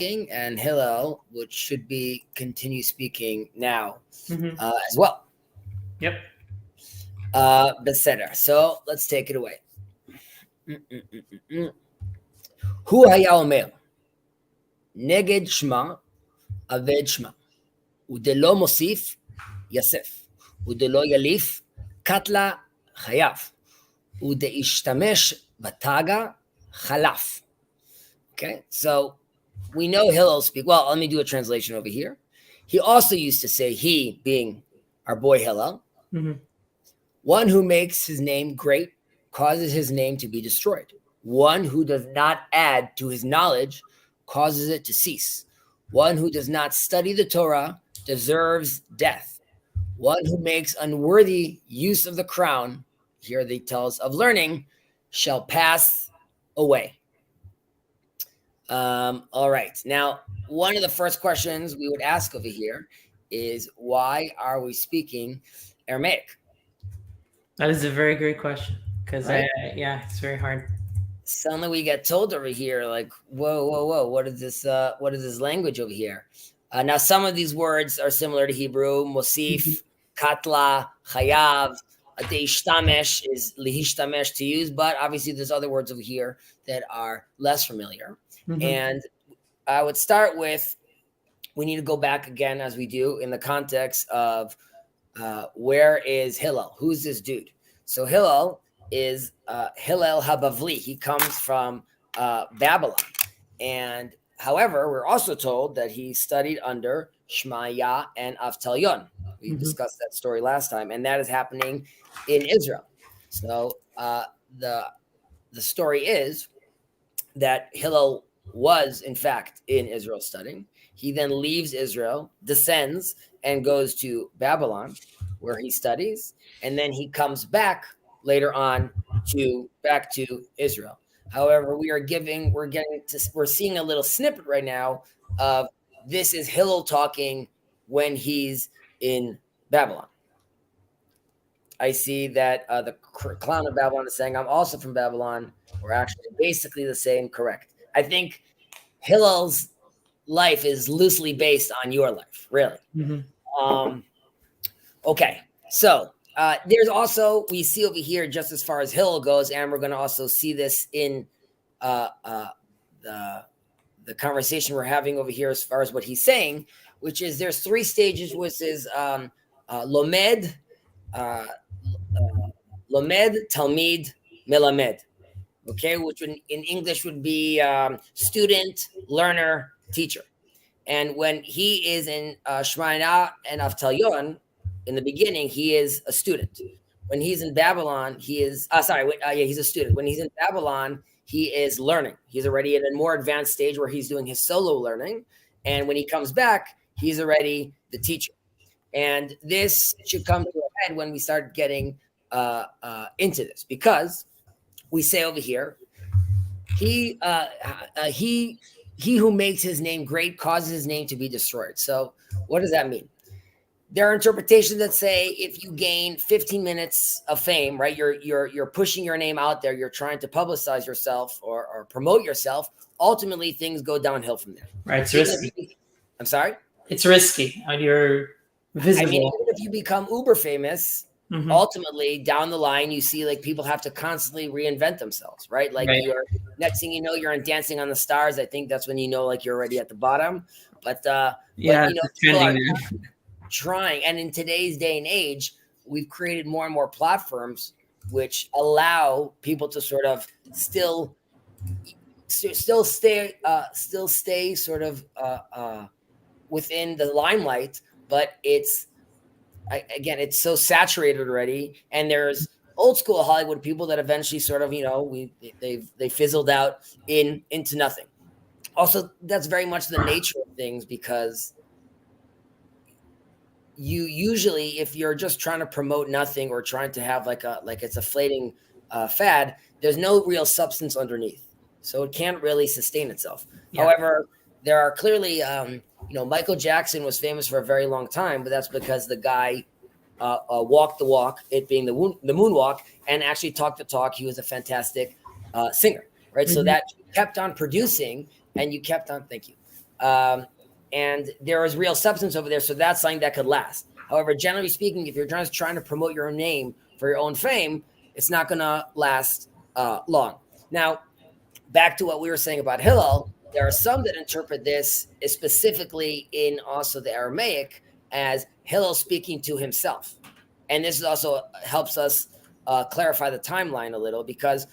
and Hillel, which should be continue speaking now as well. Yep. Beseder. So let's take it away. Hu haya omer neged shma aved shma udelo mosif yasef udelo yalif katla chayav udeishtamesh bataga chalaf. Okay, so we know Hillel speak. Well, let me do a translation over here. He also used to say, he being our boy Hillel, one who makes his name great causes his name to be destroyed. One who does not add to his knowledge causes it to cease. One who does not study the Torah deserves death. One who makes unworthy use of the crown, here they tell us, of learning, shall pass away. All right. Now, one of the first questions we would ask over here is, why are we speaking Aramaic? That is a very great question, because it's very hard. Suddenly we get told over here, like, whoa, what is this language over here? Now, some of these words are similar to Hebrew. Mosif, katla, chayav, deishtamesh is lihishtamesh, to use, but obviously there's other words over here that are less familiar. And I would start with, we need to go back again, as we do, in the context of where is Hillel? Who's this dude? So Hillel is Hillel HaBavli. He comes from Babylon. And however, we're also told that he studied under Shmaya and Avtalyon. We discussed that story last time, and that is happening in Israel. So the story is that Hillel was, in fact, in Israel studying. He then leaves Israel, descends, and goes to Babylon, where he studies, and then he comes back later on back to Israel. However, we're seeing a little snippet right now of this is Hillel talking when he's in Babylon. I see that the clown of Babylon is saying, I'm also from Babylon. We're actually basically the same, correct. I think Hillel's life is loosely based on your life, really. Okay, so there's also, we see over here, just as far as Hillel goes, and we're going to also see this in the conversation we're having over here as far as what he's saying, which is there's three stages, which is Lomed, Talmid, Melamed. Okay, which in English would be student, learner, teacher. And when he is in Shmaya and Avtalyon, in the beginning, he is a student. When he's in Babylon, he is, he's a student. When he's in Babylon, he is learning. He's already at a more advanced stage where he's doing his solo learning. And when he comes back, he's already the teacher. And this should come to a head when we start getting into this, because we say over here, he who makes his name great causes his name to be destroyed. So what does that mean? There are interpretations that say if you gain 15 minutes of fame, right, you're pushing your name out there, you're trying to publicize yourself or promote yourself, ultimately things go downhill from there. Right, it's risky. I'm sorry? It's risky. You're visible. I mean, even if you become uber famous, ultimately down the line, you see like people have to constantly reinvent themselves, right? Like you're next thing you know, you're on Dancing on the Stars. I think that's when you know, like you're already at the bottom. But people are trying. And in today's day and age, we've created more and more platforms which allow people to sort of still stay sort of within the limelight, but it's so saturated already, and there's old school Hollywood people that eventually sort of, they fizzled out into nothing. Also, that's very much the nature of things, because you usually, if you're just trying to promote nothing or trying to have like it's a fleeting fad, there's no real substance underneath, so it can't really sustain itself. However, there are clearly Michael Jackson was famous for a very long time, but that's because the guy walked the walk, it being the moonwalk, and actually talked the talk. He was a fantastic singer, right? So that you kept on producing, and you kept on, thank you. And there is real substance over there, so that's something that could last. However, generally speaking, if you're just trying to promote your own name for your own fame, it's not going to last long. Now, back to what we were saying about Hillel, there are some that interpret this specifically in also the Aramaic as Hillel speaking to himself. And this also helps us clarify the timeline a little, because,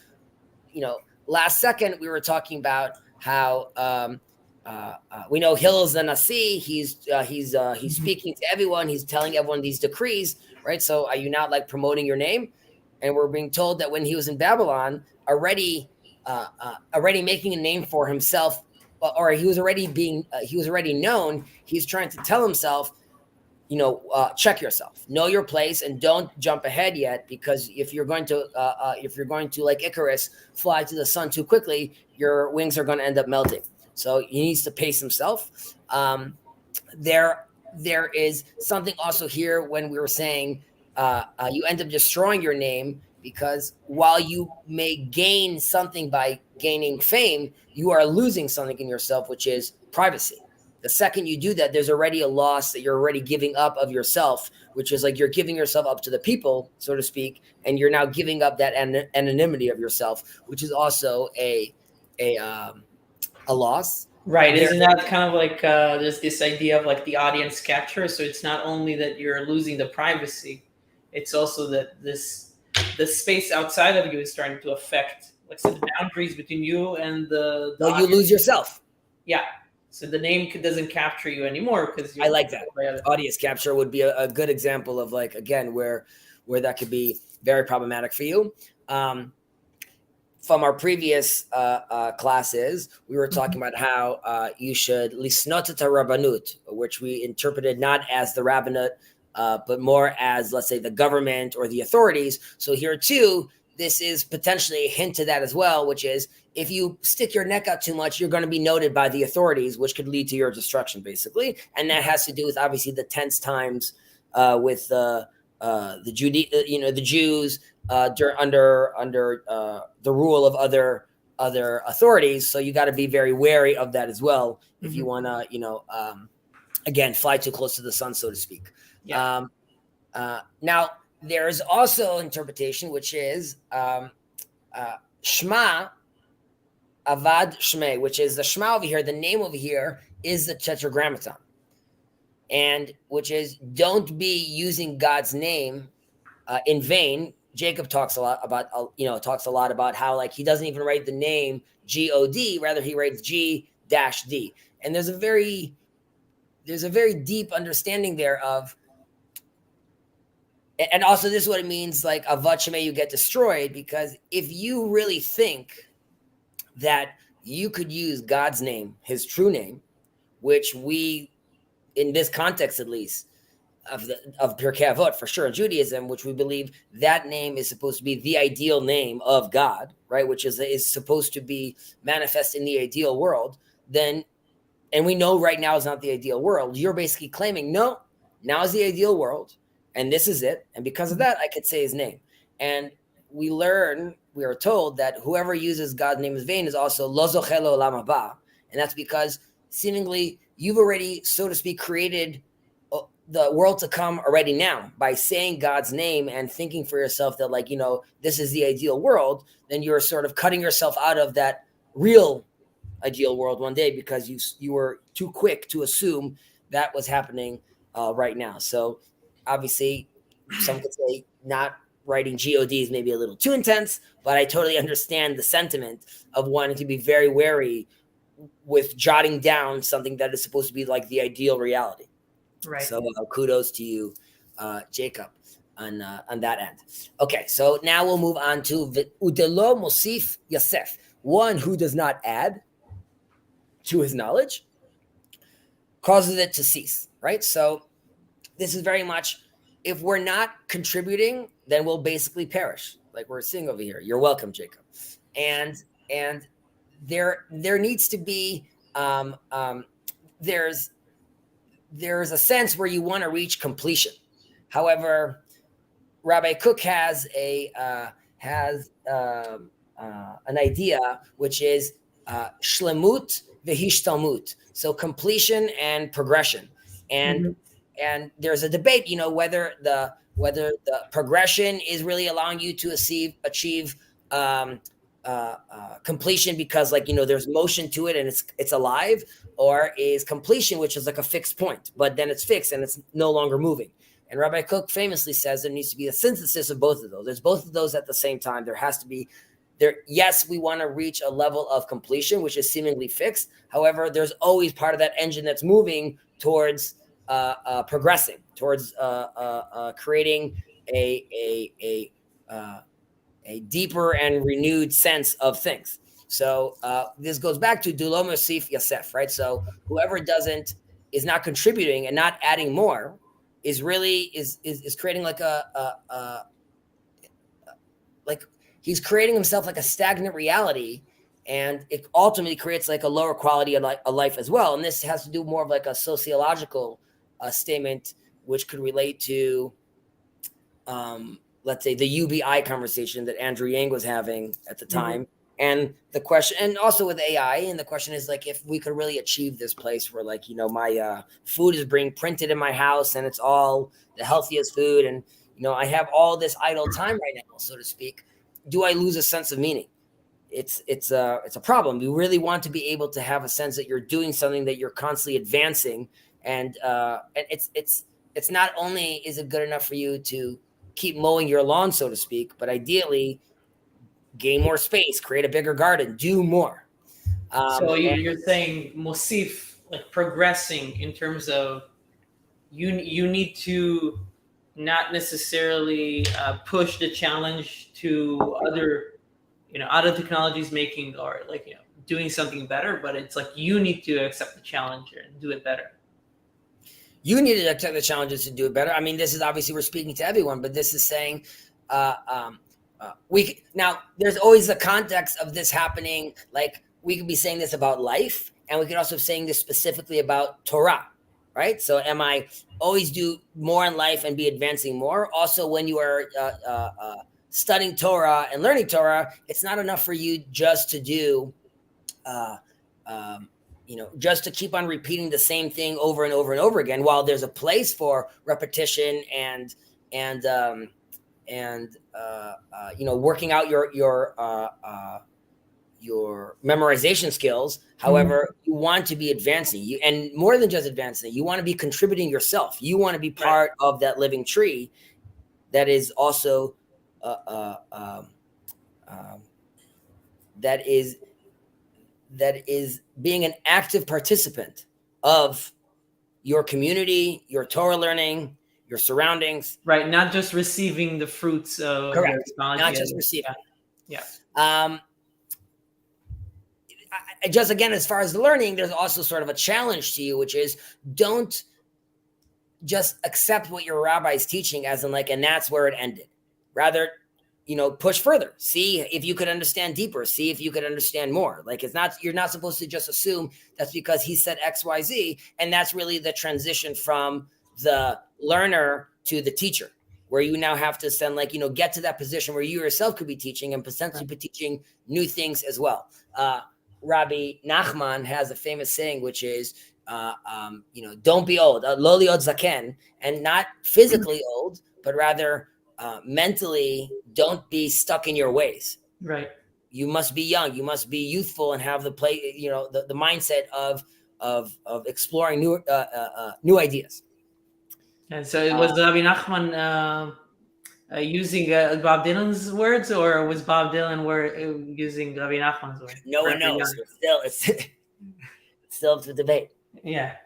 last second we were talking about how we know Hillel's the Nasi. He's speaking to everyone. He's telling everyone these decrees, right? So are you not like promoting your name? And we're being told that when he was in Babylon, already making a name for himself, or he was already known. He's trying to tell himself, check yourself, know your place, and don't jump ahead yet, because if you're going to like Icarus fly to the sun too quickly, your wings are going to end up melting. So he needs to pace himself. There is something also here when we were saying you end up destroying your name, because while you may gain something by gaining fame, you are losing something in yourself, which is privacy. The second you do that, there's already a loss that you're already giving up of yourself, which is like you're giving yourself up to the people, so to speak, and you're now giving up that anonymity of yourself, which is also a loss. Right. Isn't that kind of like there's this idea of like the audience capture? So it's not only that you're losing the privacy, it's also that the space outside of you is starting to affect, like, so the boundaries between you and the no, you lose yourself. Yeah. So the name doesn't capture you anymore, because I like that. Audience capture would be a good example of, like, again, where that could be very problematic for you. From our previous classes, we were talking about how you should lisnot et rabbanut, which we interpreted not as the rabbinate, but more as, let's say, the government or the authorities. So here too, this is potentially a hint to that as well, which is if you stick your neck out too much, you're going to be noted by the authorities, which could lead to your destruction, basically. And that has to do with obviously the tense times with the Jews under the rule of other authorities. So you got to be very wary of that as well if you want to, again, fly too close to the sun, so to speak. Yeah. Now, there is also interpretation, which is Shema Avad Shmei, which is the Shema over here. The name over here is the Tetragrammaton, and which is don't be using God's name in vain. Jacob talks a lot about how, like, he doesn't even write the name G-O-D, rather he writes G-D. And there's a very deep understanding there of, and also this is what it means, like, Avad Shemei, you get destroyed, because if you really think that you could use God's name, his true name, which we, in this context at least, of Pirkei Avot, for sure, in Judaism, which we believe that name is supposed to be the ideal name of God, right? Which is supposed to be manifest in the ideal world, then, and we know right now is not the ideal world. You're basically claiming, no, now is the ideal world, and this is it. And because of that, I could say his name. And we are told that whoever uses God's name in vain is also lo zoche le'olam haba. And that's because seemingly you've already, so to speak, created the world to come already now by saying God's name and thinking for yourself that, like, this is the ideal world. Then you're sort of cutting yourself out of that real ideal world one day, because you were too quick to assume that was happening right now. So obviously some could say not writing God is maybe a little too intense, but I totally understand the sentiment of wanting to be very wary with jotting down something that is supposed to be like the ideal reality. Right. So kudos to you, Jacob, on that end. Okay, so now we'll move on to Udelo Mosif Yosef, one who does not add to his knowledge, causes it to cease, right? So this is very much, if we're not contributing, then we'll basically perish, like we're seeing over here. You're welcome, Jacob. And there needs to be there's a sense where you want to reach completion. However, Rabbi Cook has an idea, which is shlemut v'hishtalmut. So completion and progression. And Mhm. and there's a debate, whether the progression is really allowing you to achieve um, completion because, like, there's motion to it and it's alive, or is completion, which is like a fixed point, but then it's fixed and it's no longer moving. And Rabbi Kook famously says there needs to be a synthesis of both of those. There's both of those at the same time. There has to be there. Yes, we want to reach a level of completion, which is seemingly fixed. However, there's always part of that engine that's moving towards progressing, towards creating a deeper and renewed sense of things. So this goes back to Dulo Mosif Yasef, right? So whoever is not contributing and not adding more is really is creating like like he's creating himself like a stagnant reality, and it ultimately creates like a lower quality of life as well. And this has to do more of like a sociological statement, which could relate to let's say the UBI conversation that Andrew Yang was having at the time. Mm-hmm. And the question, and also with AI, and the question is like, if we could really achieve this place where, like, my food is being printed in my house and it's all the healthiest food, and I have all this idle time right now, so to speak, do I lose a sense of meaning? It's a problem. You really want to be able to have a sense that you're doing something, that you're constantly advancing, and it's not only is it good enough for you to keep mowing your lawn, so to speak, but ideally gain more space, create a bigger garden, do more. So you're saying Mosif, like progressing in terms of you need to not necessarily push the challenge to other technologies making, or like doing something better, but it's like you need to accept the challenge and do it better. You need to accept the challenges to do it better. I mean, this is obviously, we're speaking to everyone, but this is saying now there's always the context of this happening. Like, we could be saying this about life, and we could also be saying this specifically about Torah, right? So am I always do more in life and be advancing more? Also, when you are studying Torah and learning Torah, it's not enough for you just to do just to keep on repeating the same thing over and over and over again. While there's a place for repetition and working out your memorization skills. However, you want to be advancing, and more than just advancing, you want to be contributing yourself. You want to be part of that living tree that is also that is being an active participant of your community, your Torah learning, your surroundings. Right, not just receiving the fruits of correct, not just receiving. Yeah. Just again, as far as the learning, there's also sort of a challenge to you, which is don't just accept what your rabbi is teaching as in like, and that's where it ended. Rather, push further. See if you could understand deeper. See if you could understand more. Like, you're not supposed to just assume that's because he said X, Y, Z. And that's really the transition from the learner to the teacher, where you now have to send, get to that position where you yourself could be teaching and potentially be teaching new things as well. Rabbi Nachman has a famous saying, which is, don't be old, lo liot zaken, and not physically old, but rather mentally, don't be stuck in your ways. Right. You must be young. You must be youthful and have the mindset of exploring new ideas. And so it was Rabbi Nachman using Bob Dylan's words, or was Bob Dylan using Rabbi Nachman's words? No one knows. It's still up to debate. Yeah.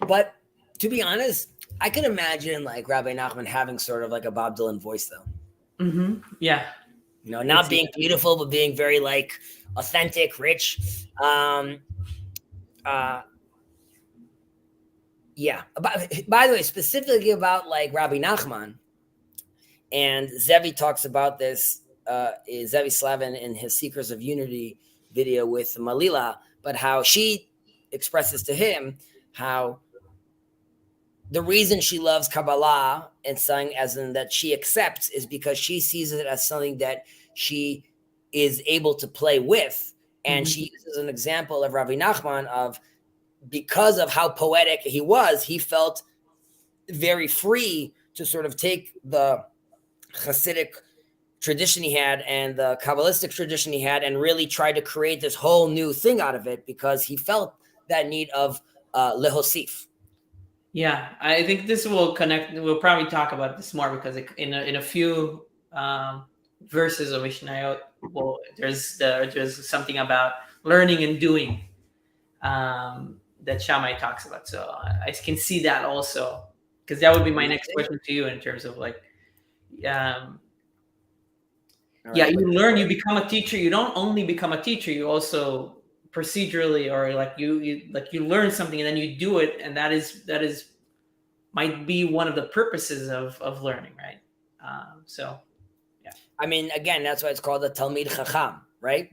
But to be honest, I can imagine like Rabbi Nachman having sort of like a Bob Dylan voice, though. Mm-hmm. Yeah. Not being beautiful, but being very like authentic, rich. Yeah. By the way, specifically about like Rabbi Nachman, and Zevi talks about this, Zevi Slavin in his Seekers of Unity video with Malila, but how she expresses to him how the reason she loves Kabbalah and saying as in that she accepts is because she sees it as something that she is able to play with And she uses an example of Rabbi Nachman of, because of how poetic he was, he felt very free to sort of take the Hasidic tradition he had and the Kabbalistic tradition he had and really try to create this whole new thing out of it, because he felt that need of lehosif. Yeah, I think this will connect. We'll probably talk about this more because in a few verses of Mishnayot, well, there's something about learning and doing that Shammai talks about. So I can see that also, because that would be my next question to you in terms of like, yeah, you learn, you become a teacher. You don't only become a teacher, you also procedurally, or like you learn something and then you do it, and that is might be one of the purposes of learning, right? So yeah, I mean, again, that's why it's called the Talmid Chacham, right?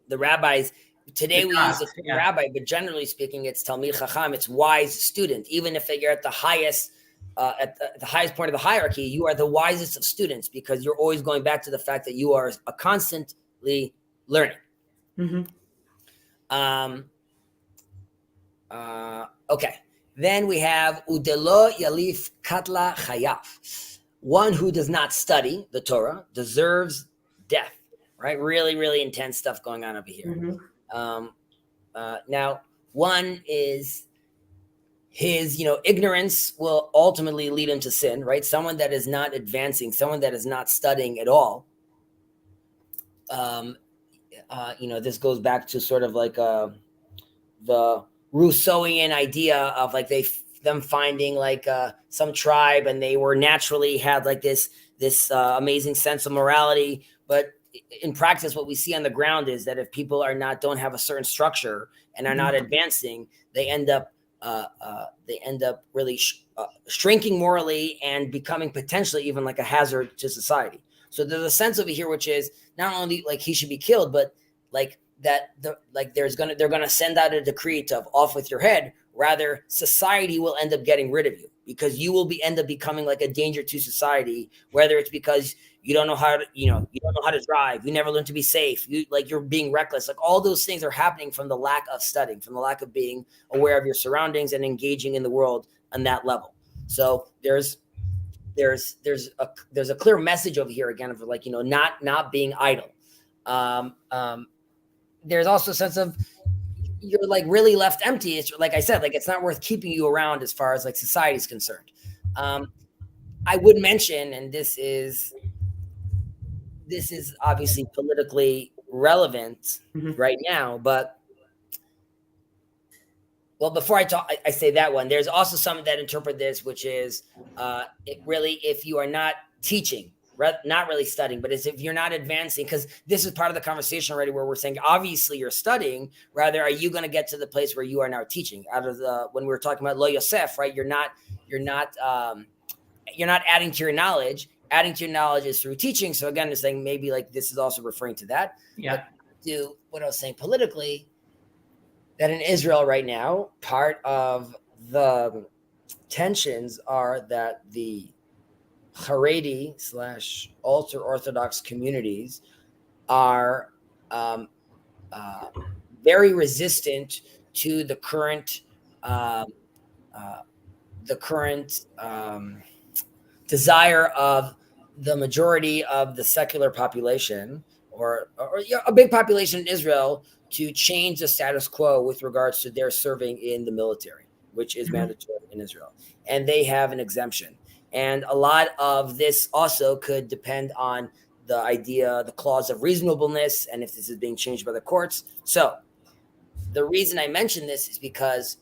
The rabbis today, we use the term rabbi, but generally speaking, it's Talmid Chacham. It's wise student. Even if you're at the highest the highest point of the hierarchy, you are the wisest of students, because you're always going back to the fact that you are constantly learning. Okay. Then we have Udelo Yalif Katla Chayaf. One who does not study the Torah deserves death. Right? Really, really intense stuff going on over here. Now, one is his, ignorance will ultimately lead him to sin, right? Someone that is not advancing, someone that is not studying at all. This goes back to sort of like the Rousseauian idea of like them finding like some tribe, and they were naturally had like this amazing sense of morality, but in practice, what we see on the ground is that if people don't have a certain structure and are not advancing, they end up really shrinking morally and becoming potentially even like a hazard to society. So there's a sense over here which is not only like he should be killed, but like that they're gonna send out a decree to off with your head. Rather, society will end up getting rid of you, because you will end up becoming like a danger to society, whether it's because you don't know how to drive, you never learn to be safe, you're being reckless. Like all those things are happening from the lack of studying, from the lack of being aware of your surroundings and engaging in the world on that level. So there's a clear message over here again of like, not being idle. There's also a sense of you're like really left empty. It's like I said, like it's not worth keeping you around as far as like society is concerned. I would mention, and this is obviously politically relevant right now, but before I say that one, there's also some that interpret this, which is if you are not teaching, not really studying, but as if you're not advancing, because this is part of the conversation already where we're saying, obviously you're studying, rather, are you going to get to the place where you are now teaching? When we were talking about Lo Yosef, right? You're not adding to your knowledge. Adding to your knowledge is through teaching. So again, it's saying maybe like this is also referring to that. Yeah. But to what I was saying politically, that in Israel right now, part of the tensions are that the Haredi / ultra Orthodox communities are very resistant to the current desire of the majority of the secular population, or a big population in Israel, to change the status quo with regards to their serving in the military, which is mandatory in Israel. And they have an exemption. And a lot of this also could depend on the clause of reasonableness, and if this is being changed by the courts. So the reason I mention this is because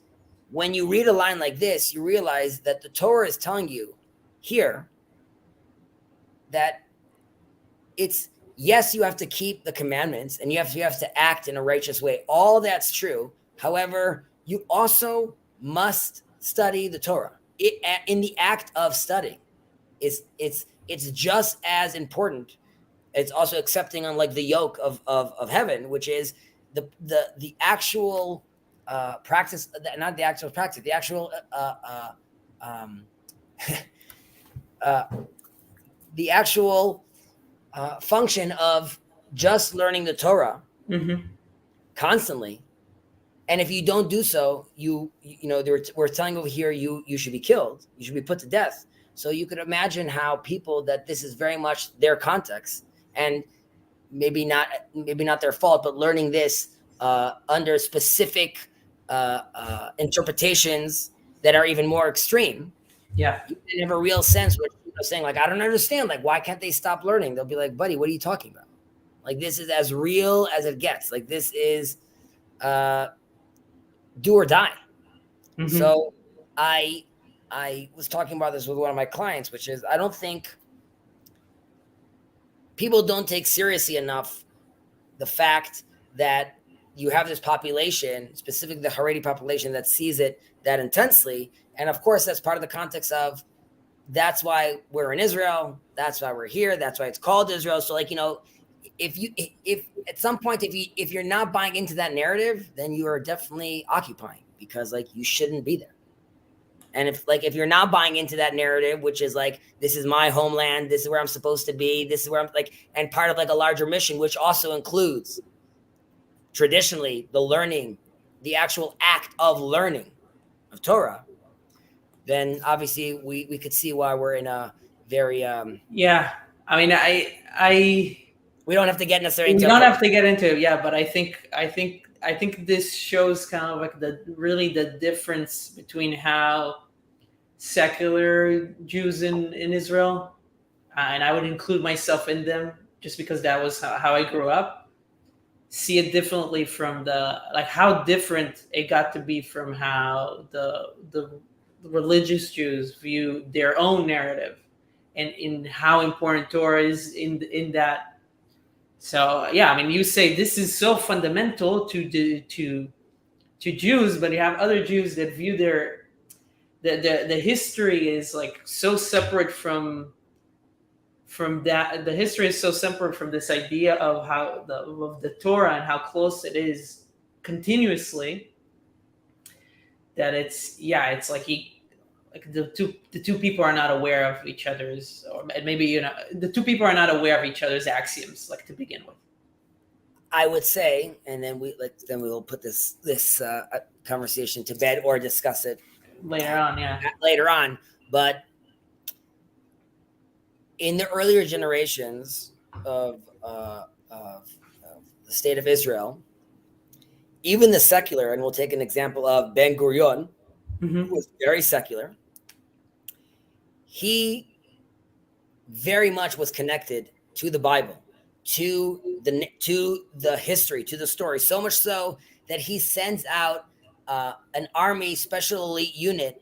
when you read a line like this, you realize that the Torah is telling you here that it's, yes, you have to keep the commandments and you have to act in a righteous way. All that's true. However, you also must study the Torah. In the act of studying, it's just as important. It's also accepting on like the yoke of heaven, which is the actual practice, not the actual practice, the actual the actual function of just learning the Torah constantly. And if you don't do so, we're telling over here, you should be killed. You should be put to death. So you could imagine how people that this is very much their context, and maybe not their fault, but learning this under specific interpretations that are even more extreme. Yeah. You didn't have a real sense what you're saying. Like, I don't understand. Like, why can't they stop learning? They'll be like, buddy, what are you talking about? Like, this is as real as it gets. Like, this is do or die. Mm-hmm. So I was talking about this with one of my clients, which is I don't think people don't take seriously enough the fact that you have this population, specifically the Haredi population, that sees it that intensely. And of course, that's part of the context of that's why we're in Israel. That's why we're here. That's why it's called Israel. So, like, if at some point, if you're not buying into that narrative, then you are definitely occupying, because like you shouldn't be there. And if you're not buying into that narrative, which is like, this is my homeland, this is where I'm supposed to be, this is where I'm like, and part of like a larger mission, which also includes traditionally the learning, the actual act of learning of Torah, then obviously we could see why we're in a very yeah. I mean, we don't have to get necessarily into we don't have to get into it, yeah, but I think this shows kind of like the difference between how secular Jews in Israel, and I would include myself in them just because that was how I grew up, see it differently from how different it got to be from how the religious Jews view their own narrative, and in how important Torah is in that. So yeah, I mean, you say this is so fundamental to Jews, but you have other Jews that view the history is like so separate from that. The history is so separate from this idea of how of the Torah and how close it is continuously, that it's like the two people are not aware of each other's, or maybe the two people are not aware of each other's axioms, like, to begin with. I would say, and then we will put this conversation to bed or discuss it later on. Yeah, later on. But in the earlier generations of the state of Israel, even the secular, and we'll take an example of Ben Gurion, who was very secular. He very much was connected to the Bible, to the history, to the story, so much so that he sends out an army special elite unit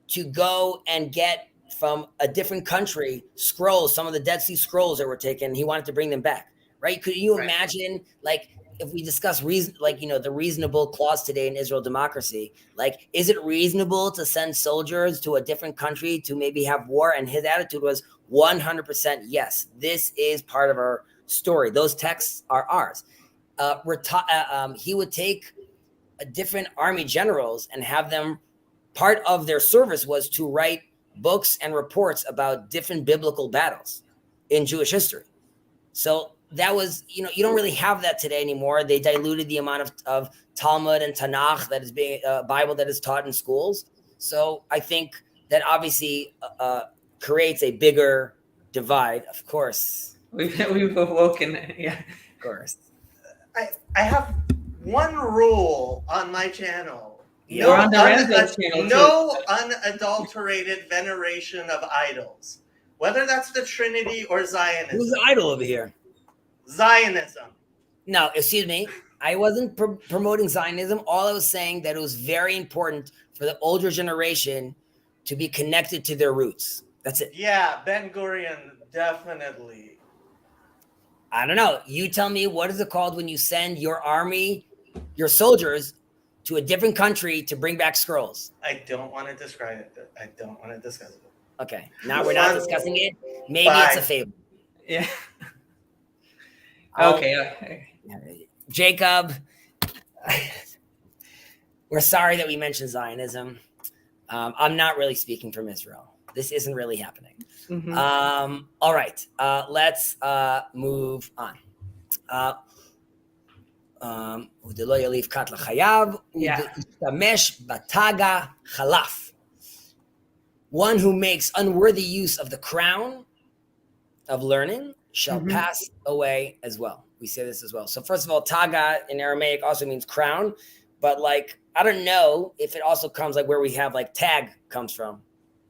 to go and get from a different country scrolls, some of the Dead Sea Scrolls that were taken. He wanted to bring them back, right? Could you imagine, like, if we discuss reason, like, the reasonable clause today in Israel democracy, like, is it reasonable to send soldiers to a different country to maybe have war? And his attitude was 100% yes. This is part of our story. Those texts are ours. He would take different army generals and have them, part of their service was to write books and reports about different biblical battles in Jewish history. So that was, you don't really have that today anymore. They diluted the amount of Talmud and Tanakh that is being Bible that is taught in schools. So I think that obviously creates a bigger divide. Of course, we've awoken. Yeah, of course. I have one rule on my channel. No unadulterated veneration of idols, whether that's the Trinity or Zionism. Who's the idol over here? Zionism. No, excuse me. I wasn't promoting Zionism. All I was saying that it was very important for the older generation to be connected to their roots. That's it. Yeah, Ben Gurion, definitely. I don't know. You tell me, what is it called when you send your army, your soldiers, to a different country to bring back scrolls? I don't want to describe it. I don't want to discuss it. Okay. Now we're not discussing it. Maybe it's a fable. Yeah. Okay. Jacob, we're sorry that we mentioned Zionism. I'm not really speaking from Israel. This isn't really happening. All right. Let's move on. ודלא יליף קט לחייו, ודשתמש בתגה חלף. One who makes unworthy use of the crown of learning shall pass away as well. We say this as well. So first of all, taga in Aramaic also means crown, but like, I don't know if it also comes like where we have like tag comes from.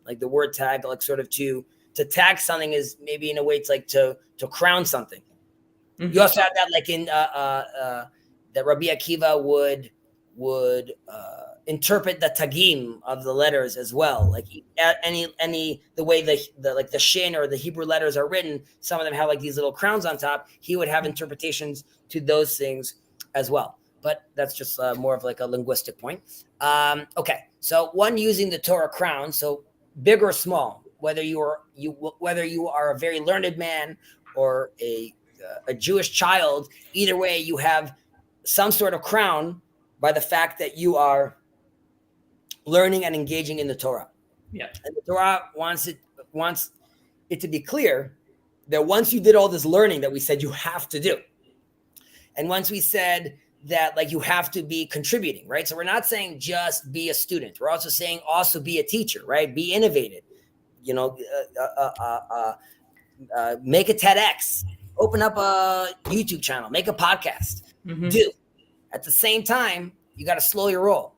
Like the word tag, like sort of to tag something is maybe in a way it's like to crown something. You also have that like in that Rabbi Akiva would interpret the tagim of the letters as well. Like any the way the like the shin or the Hebrew letters are written, some of them have like these little crowns on top. He would have interpretations to those things as well. But that's just more of like a linguistic point. Okay, so one using the Torah crown, so big or small, whether you are a very learned man or a Jewish child, either way, you have some sort of crown by the fact that you are learning and engaging in the Torah. Yeah. And the Torah wants it to be clear that once you did all this learning that we said you have to do, and once we said that like you have to be contributing, right? So we're not saying just be a student. We're also saying also be a teacher, right? Be innovative. You know, make a TEDx, open up a YouTube channel, make a podcast. Do. At the same time, you got to slow your roll.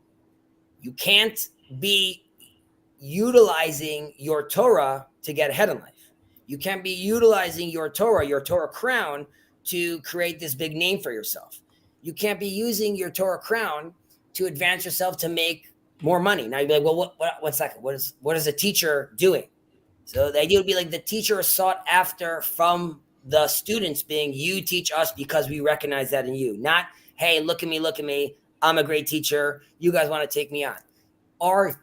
You can't be utilizing your Torah to get ahead in life. You can't be utilizing your Torah crown to create this big name for yourself. You can't be using your Torah crown to advance yourself to make more money. Now you'd be like, well, one second. What is a teacher doing? So the idea would be like the teacher is sought after from the students being, you teach us because we recognize that in you. Not, hey, look at me. I'm a great teacher. You guys want to take me on. Or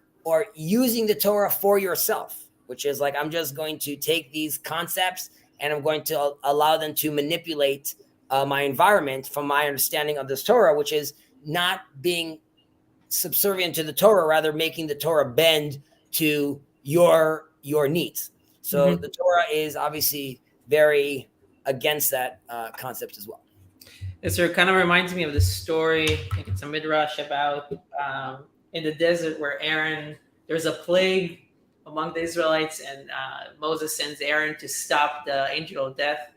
using the Torah for yourself, which is like, I'm just going to take these concepts and I'm going to allow them to manipulate my environment from my understanding of this Torah, which is not being subservient to the Torah, rather making the Torah bend to your needs. So the Torah is obviously very against that concept as well. It sort of kind of reminds me of the story, I think it's a midrash about in the desert where there's a plague among the Israelites, and Moses sends Aaron to stop the angel of death.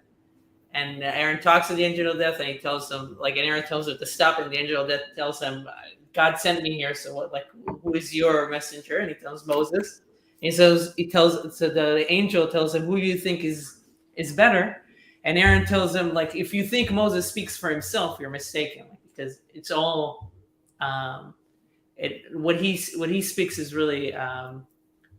And Aaron talks to the angel of death, and he tells him, like, and Aaron tells him to stop, and the angel of death tells him, God sent me here, so what, like, who is your messenger? And he tells Moses. And so the angel tells him, who do you think is better? And Aaron tells him, like, if you think Moses speaks for himself, you're mistaken, because it's all what he speaks is really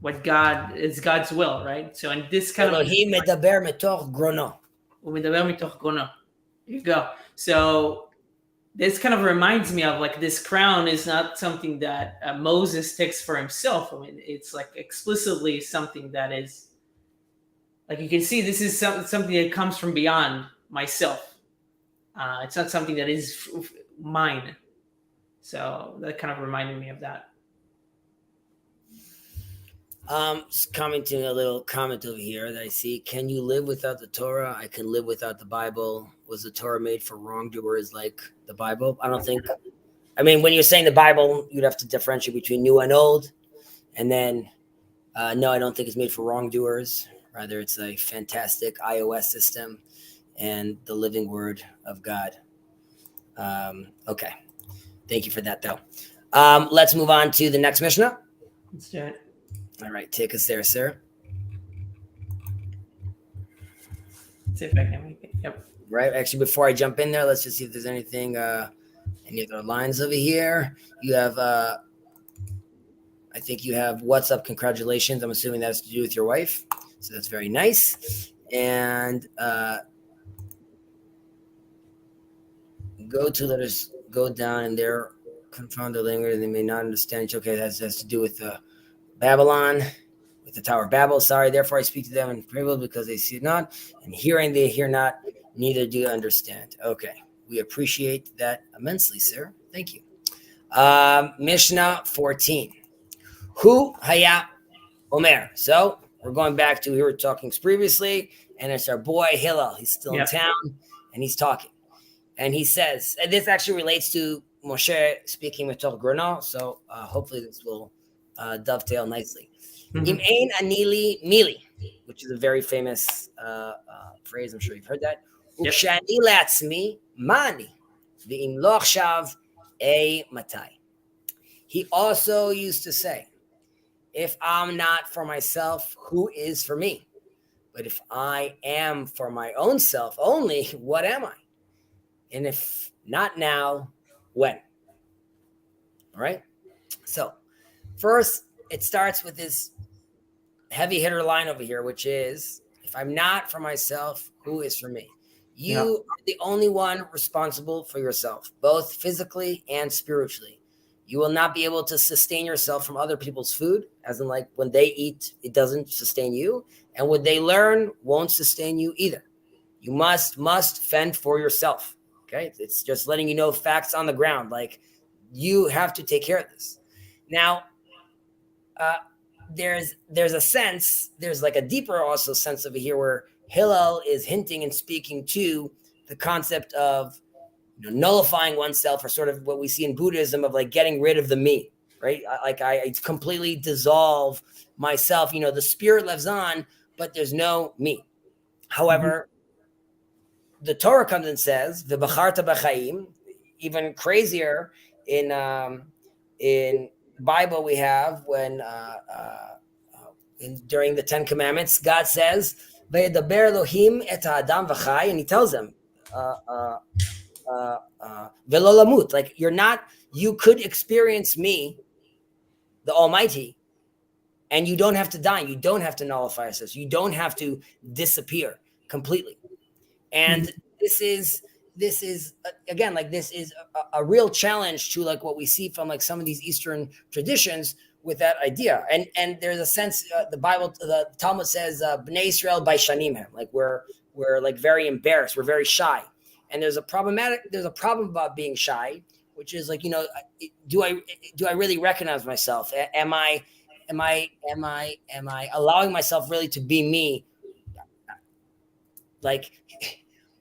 what God is God's will, right? So in this kind of he medaber mitoch grono. There you go. So this kind of reminds me of like this crown is not something that Moses takes for himself. I mean, it's like explicitly something that is like, you can see this is something that comes from beyond myself. It's not something that is mine. So that kind of reminded me of that. Just commenting a little comment over here that I see. Can you live without the Torah? I can live without the Bible. Was the Torah made for wrongdoers like the Bible? I don't think. I mean, when you're saying the Bible, you'd have to differentiate between new and old. And then, no, I don't think it's made for wrongdoers. Rather, it's a fantastic iOS system and the living word of God. Okay. Thank you for that, though. Let's move on to the next Mishnah. Let's do it. All right, take us there, sir. Let's see if I can make it. Yep. Right. Actually, before I jump in there, let's just see if there's anything, any other lines over here. You have, I think you have what's up, congratulations. I'm assuming that's to do with your wife. So that's very nice. And letters go down and they're confound their language. They may not understand each. Okay, that has to do with Babylon, with the Tower of Babel. Sorry, therefore I speak to them in parable because they see it not, and hearing they hear not, neither do understand. Okay, we appreciate that immensely, sir. Thank you. Mishnah 14. Hu haya omer. So we're going back to, we were talking previously, and it's our boy Hillel. He's still in town, and he's talking. And he says, and this actually relates to Moshe speaking with Grana, so hopefully this will dovetail nicely. Im ein anili mili, which is a very famous phrase. I'm sure you've heard that. Ukshani latzmi mani, v'im lo achshav e matai. He also used to say, if I'm not for myself, who is for me? But if I am for my own self only, what am I? And if not now, when? All right. So first, it starts with this heavy hitter line over here, which is, if I'm not for myself, who is for me? You are the only one responsible for yourself, both physically and spiritually. You will not be able to sustain yourself from other people's food, as in like when they eat, it doesn't sustain you. And what they learn won't sustain you either. You must fend for yourself. Okay. It's just letting you know facts on the ground. Like, you have to take care of this. Now, there's a sense, there's like a deeper also sense over here where Hillel is hinting and speaking to the concept of nullifying oneself, or sort of what we see in Buddhism of like getting rid of the me, right? I completely dissolve myself. The spirit lives on, but there's no me. However, the Torah comes and says, "V'bacharta b'chaim." Even crazier in the Bible, we have when during the Ten Commandments, God says, "V'yedaber Elohim et ha'adam v'chai," and He tells them, "V'lo lamut." Like, you could experience me, the Almighty, and you don't have to die. You don't have to nullify yourself. You don't have to disappear completely. And this is again, like, this is a real challenge to like what we see from like some of these Eastern traditions with that idea. And there's a sense, the Talmud says, Bnei Israel baishanim hem, like we're like very embarrassed, we're very shy. And there's a problem about being shy, which is like, do I really recognize myself? Am I allowing myself really to be me? Like,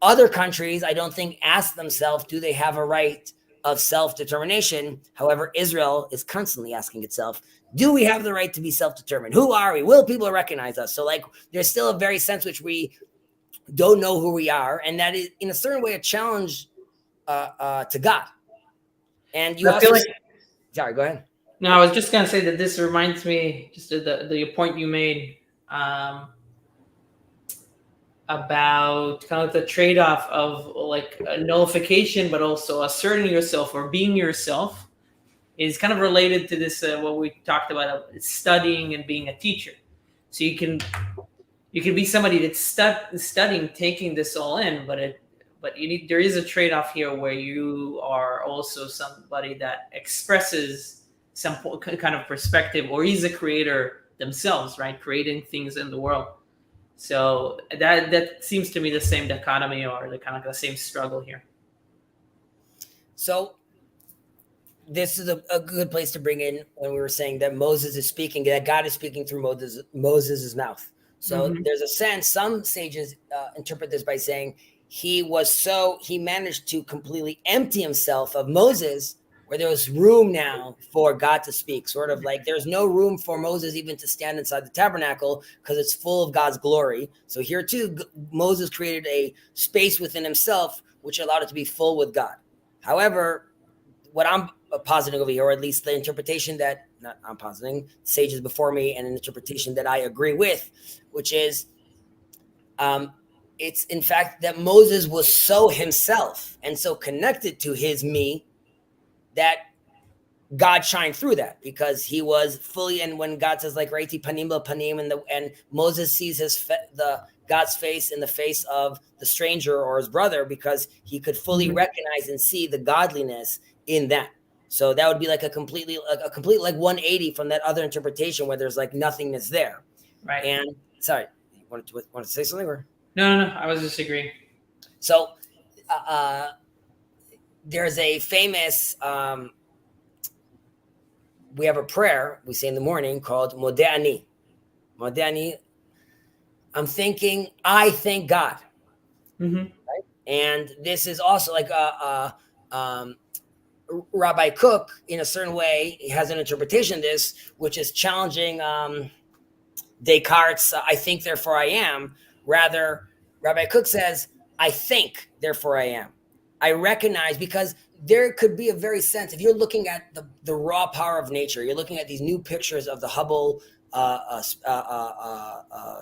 other countries, I don't think, ask themselves, do they have a right of self-determination? However, Israel is constantly asking itself, do we have the right to be self-determined? Who are we? Will people recognize us? So like, there's still a very sense which we don't know who we are. And that is in a certain way a challenge to God. And you also, sorry, go ahead. No, I was just going to say that this reminds me just of the point you made, about kind of the trade-off of like a nullification, but also asserting yourself or being yourself is kind of related to this, what we talked about, studying and being a teacher. So you can be somebody that's studying, taking this all in, but there is a trade-off here where you are also somebody that expresses some kind of perspective, or is a creator themselves, right? Creating things in the world. So that seems to me the same dichotomy, or the kind of the same struggle here. So this is a good place to bring in when we were saying that Moses is speaking, that God is speaking through Moses' mouth. So there's a sense, some sages interpret this by saying he managed to completely empty himself of Moses, where there was room now for God to speak. Sort of like there's no room for Moses even to stand inside the tabernacle because it's full of God's glory. So here too, Moses created a space within himself, which allowed it to be full with God. However, what I'm positing over here, or at least the interpretation that, not I'm positing, sages before me, and an interpretation that I agree with, which is, it's in fact that Moses was so himself and so connected to his me that God shined through that, because he was fully. And when God says like Raiti panim la panim, and Moses sees God's face in the face of the stranger or his brother, because he could fully recognize and see the godliness in that. So that would be like a complete like 180 from that other interpretation where there's like nothingness there. Right. And sorry, you wanted to say something, or? No, I was just agreeing. So there's a famous, we have a prayer we say in the morning called Modeh Ani. Modeh Ani, I thank God. Right? And this is also like Rabbi Cook, in a certain way, has an interpretation of this, which is challenging Descartes' I think, therefore I am. Rather, Rabbi Cook says, I think, therefore I am. I recognize, because there could be a very sense, if you're looking at the raw power of nature, you're looking at these new pictures of the Hubble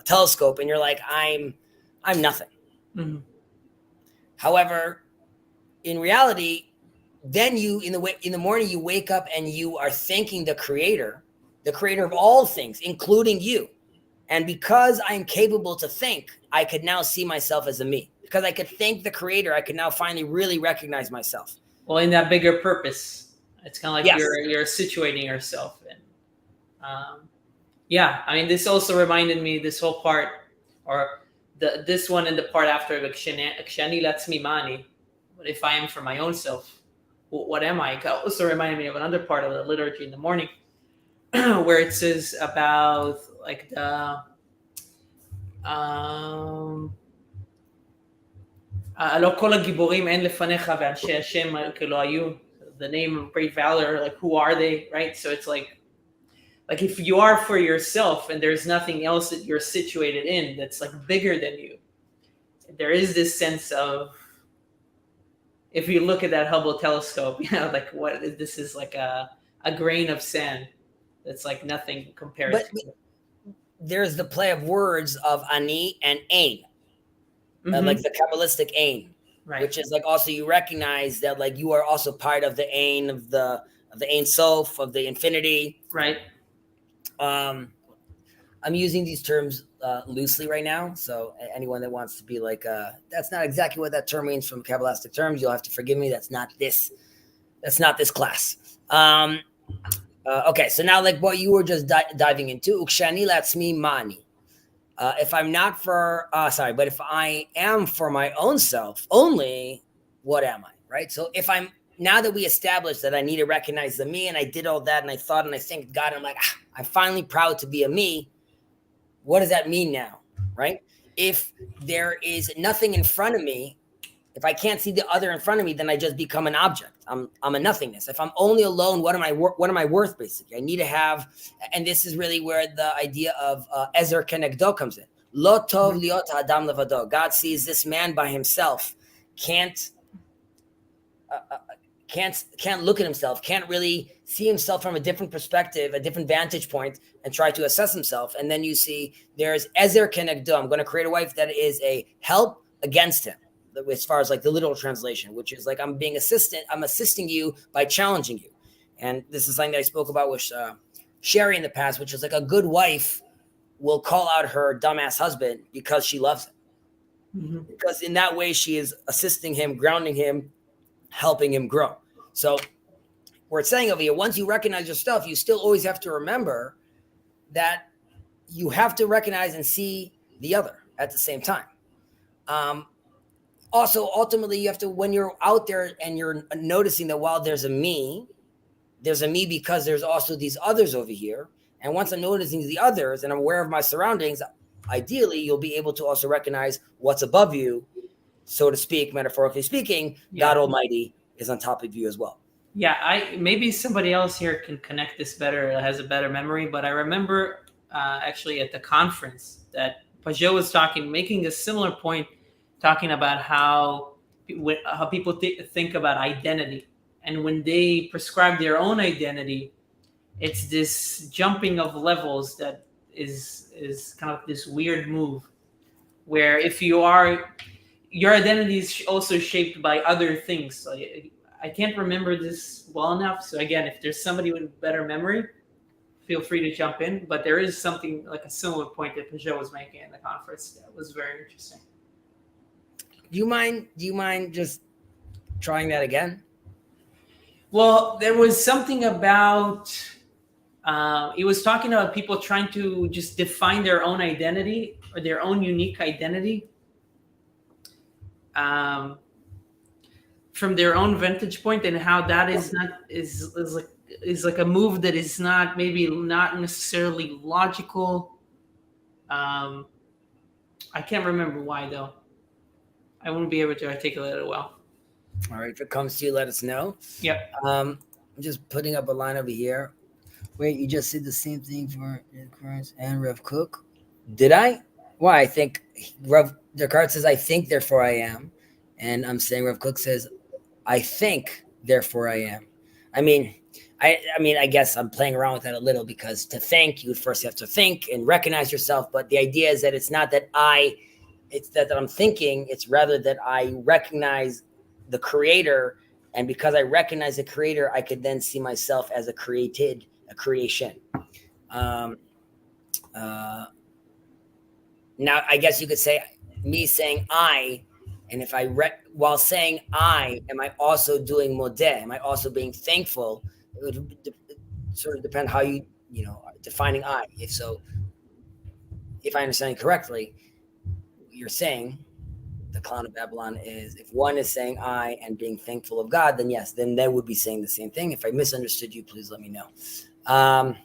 telescope, and you're like, I'm nothing. Mm-hmm. However, in reality, then you in the morning you wake up and you are thanking the creator of all things, including you. And because I'm capable to think, I could now see myself as a me. Because I could thank the creator, I could now finally really recognize myself. Well, in that bigger purpose, it's kind of like Yes. you're situating yourself in. Yeah, I mean, this also reminded me, this whole part, or this one and the part after, Kshani latzmi mani, but if I am for my own self, what am I? It also reminded me of another part of the liturgy in the morning, where it says about like the the name of great valor, like who are they, right? So it's like if you are for yourself and there's nothing else that you're situated in that's like bigger than you, there is this sense of, if you look at that Hubble telescope, like what this is, like a grain of sand that's like nothing compared to it. There's the play of words of ani and ein, Mm-hmm. like the Kabbalistic ein, Right. which is like also you recognize that like you are also part of the ein of the Ein Sof, of the infinity. Right. I'm using these terms loosely right now, so anyone that wants to be like, that's not exactly what that term means from Kabbalistic terms, you'll have to forgive me. That's not this class. Okay, so now like what you were just diving into, ukshani latzmi mani. If I'm not for, but if I am for my own self only, what am I, right? So if I'm, now that we established that I need to recognize the me, and I did all that, and I thought, and I thanked God, and I'm like, I'm finally proud to be a me. What does that mean now, right? If there is nothing in front of me, if I can't see the other in front of me, then I just become an object. I'm a nothingness. If I'm only alone, what am I worth, basically? I need to have, and this is really where the idea of ezer kenegdo comes in. Lo tov liot adam levado. God sees this man by himself, can't look at himself, can't really see himself from a different perspective, a different vantage point, and try to assess himself. And then you see there's ezer kenegdo. I'm going to create a wife that is a help against him, as far as like the literal translation, which is like I'm assisting you by challenging you. And this is something that I spoke about with Sherry in the past, which is like a good wife will call out her dumbass husband because she loves him. Mm-hmm. Because in that way she is assisting him, grounding him, helping him grow. So we're saying over here, once you recognize your stuff, you still always have to remember that you have to recognize and see the other at the same time. Also, ultimately, you have to, when you're out there and you're noticing that while there's a me because there's also these others over here. And once I'm noticing the others and I'm aware of my surroundings, ideally, you'll be able to also recognize what's above you, so to speak, metaphorically speaking. Yeah. God Almighty is on top of you as well. Yeah, maybe somebody else here can connect this better, has a better memory. But I remember actually at the conference that Pajot was making a similar point, talking about how people think about identity. And when they prescribe their own identity, it's this jumping of levels that is kind of this weird move, where if your identity is also shaped by other things. So I can't remember this well enough. So again, if there's somebody with better memory, feel free to jump in. But there is something like a similar point that Pajot was making in the conference that was very interesting. Do you mind just trying that again? Well, there was something about, he was talking about people trying to just define their own identity or their own unique identity from their own vantage point, and how that is like a move that is not necessarily logical. I can't remember why though. I wouldn't be able to articulate it well. All right, if it comes to you, let us know. Yep. I'm just putting up a line over here. Wait, you just did the same thing for Descartes and Rev Cook? Did I? Why? I think Descartes says, I think, therefore I am. And I'm saying Rev Cook says, I think, therefore I am. I mean, I guess I'm playing around with that a little, because to think, you would first have to think and recognize yourself. But the idea is that it's not that it's that I'm thinking, it's rather that I recognize the creator. And because I recognize the creator, I could then see myself as a creation. Now, I guess you could say me saying I, and if I while saying I, am I also doing modeh? Am I also being thankful? It would sort of depend how you defining I. If I understand correctly, you're saying the clown of Babylon is, if one is saying I and being thankful of God, then yes, then they would be saying the same thing. If I misunderstood you, please let me know. All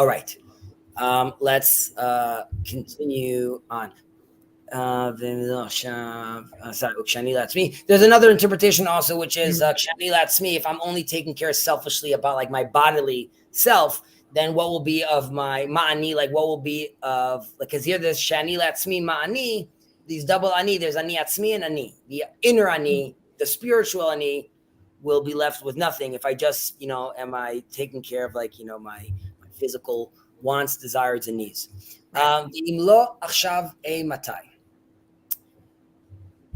right. Let's continue on. There's another interpretation also, which is if I'm only taking care selfishly about like my bodily self, then what will be of my ma'ani? Like what will be of, like, because here there's shani latzmi ma'ani, these double ani, there's ani atzmi and ani. The inner ani, the spiritual ani, will be left with nothing if I just, am I taking care of like, my physical wants, desires, and needs. Imlo achshav e matai.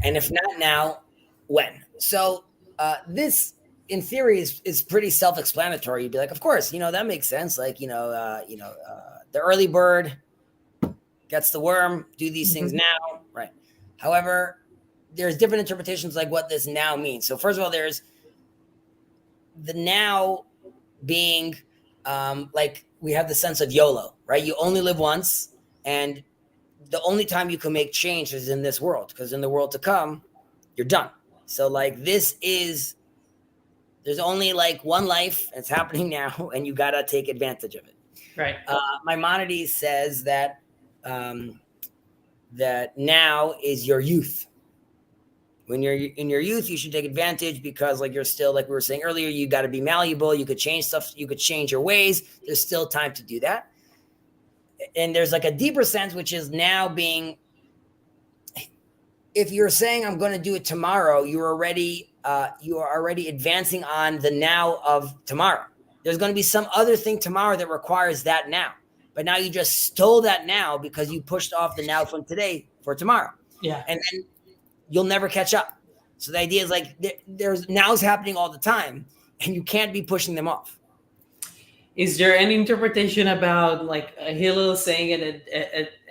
And if not now, when? So this, in theory, is pretty self-explanatory. You'd be like, of course, that makes sense. Like, the early bird gets the worm, do these things now, right? However, there's different interpretations like what this now means. So first of all, there's the now being like we have the sense of YOLO, right? You only live once, and the only time you can make change is in this world, because in the world to come, you're done. So like there's only like one life, it's happening now, and you got to take advantage of it. Right. Maimonides says that that now is your youth. When you're in your youth, you should take advantage, because like you're still, like we were saying earlier, you got to be malleable. You could change stuff. You could change your ways. There's still time to do that. And there's like a deeper sense, which is now being, if you're saying I'm going to do it tomorrow, you are already advancing on the now of tomorrow. There's going to be some other thing tomorrow that requires that now. But now you just stole that now because you pushed off the now from today for tomorrow. Yeah. And then you'll never catch up. So the idea is like there's now's happening all the time, and you can't be pushing them off. Is there any interpretation about like Hillel saying it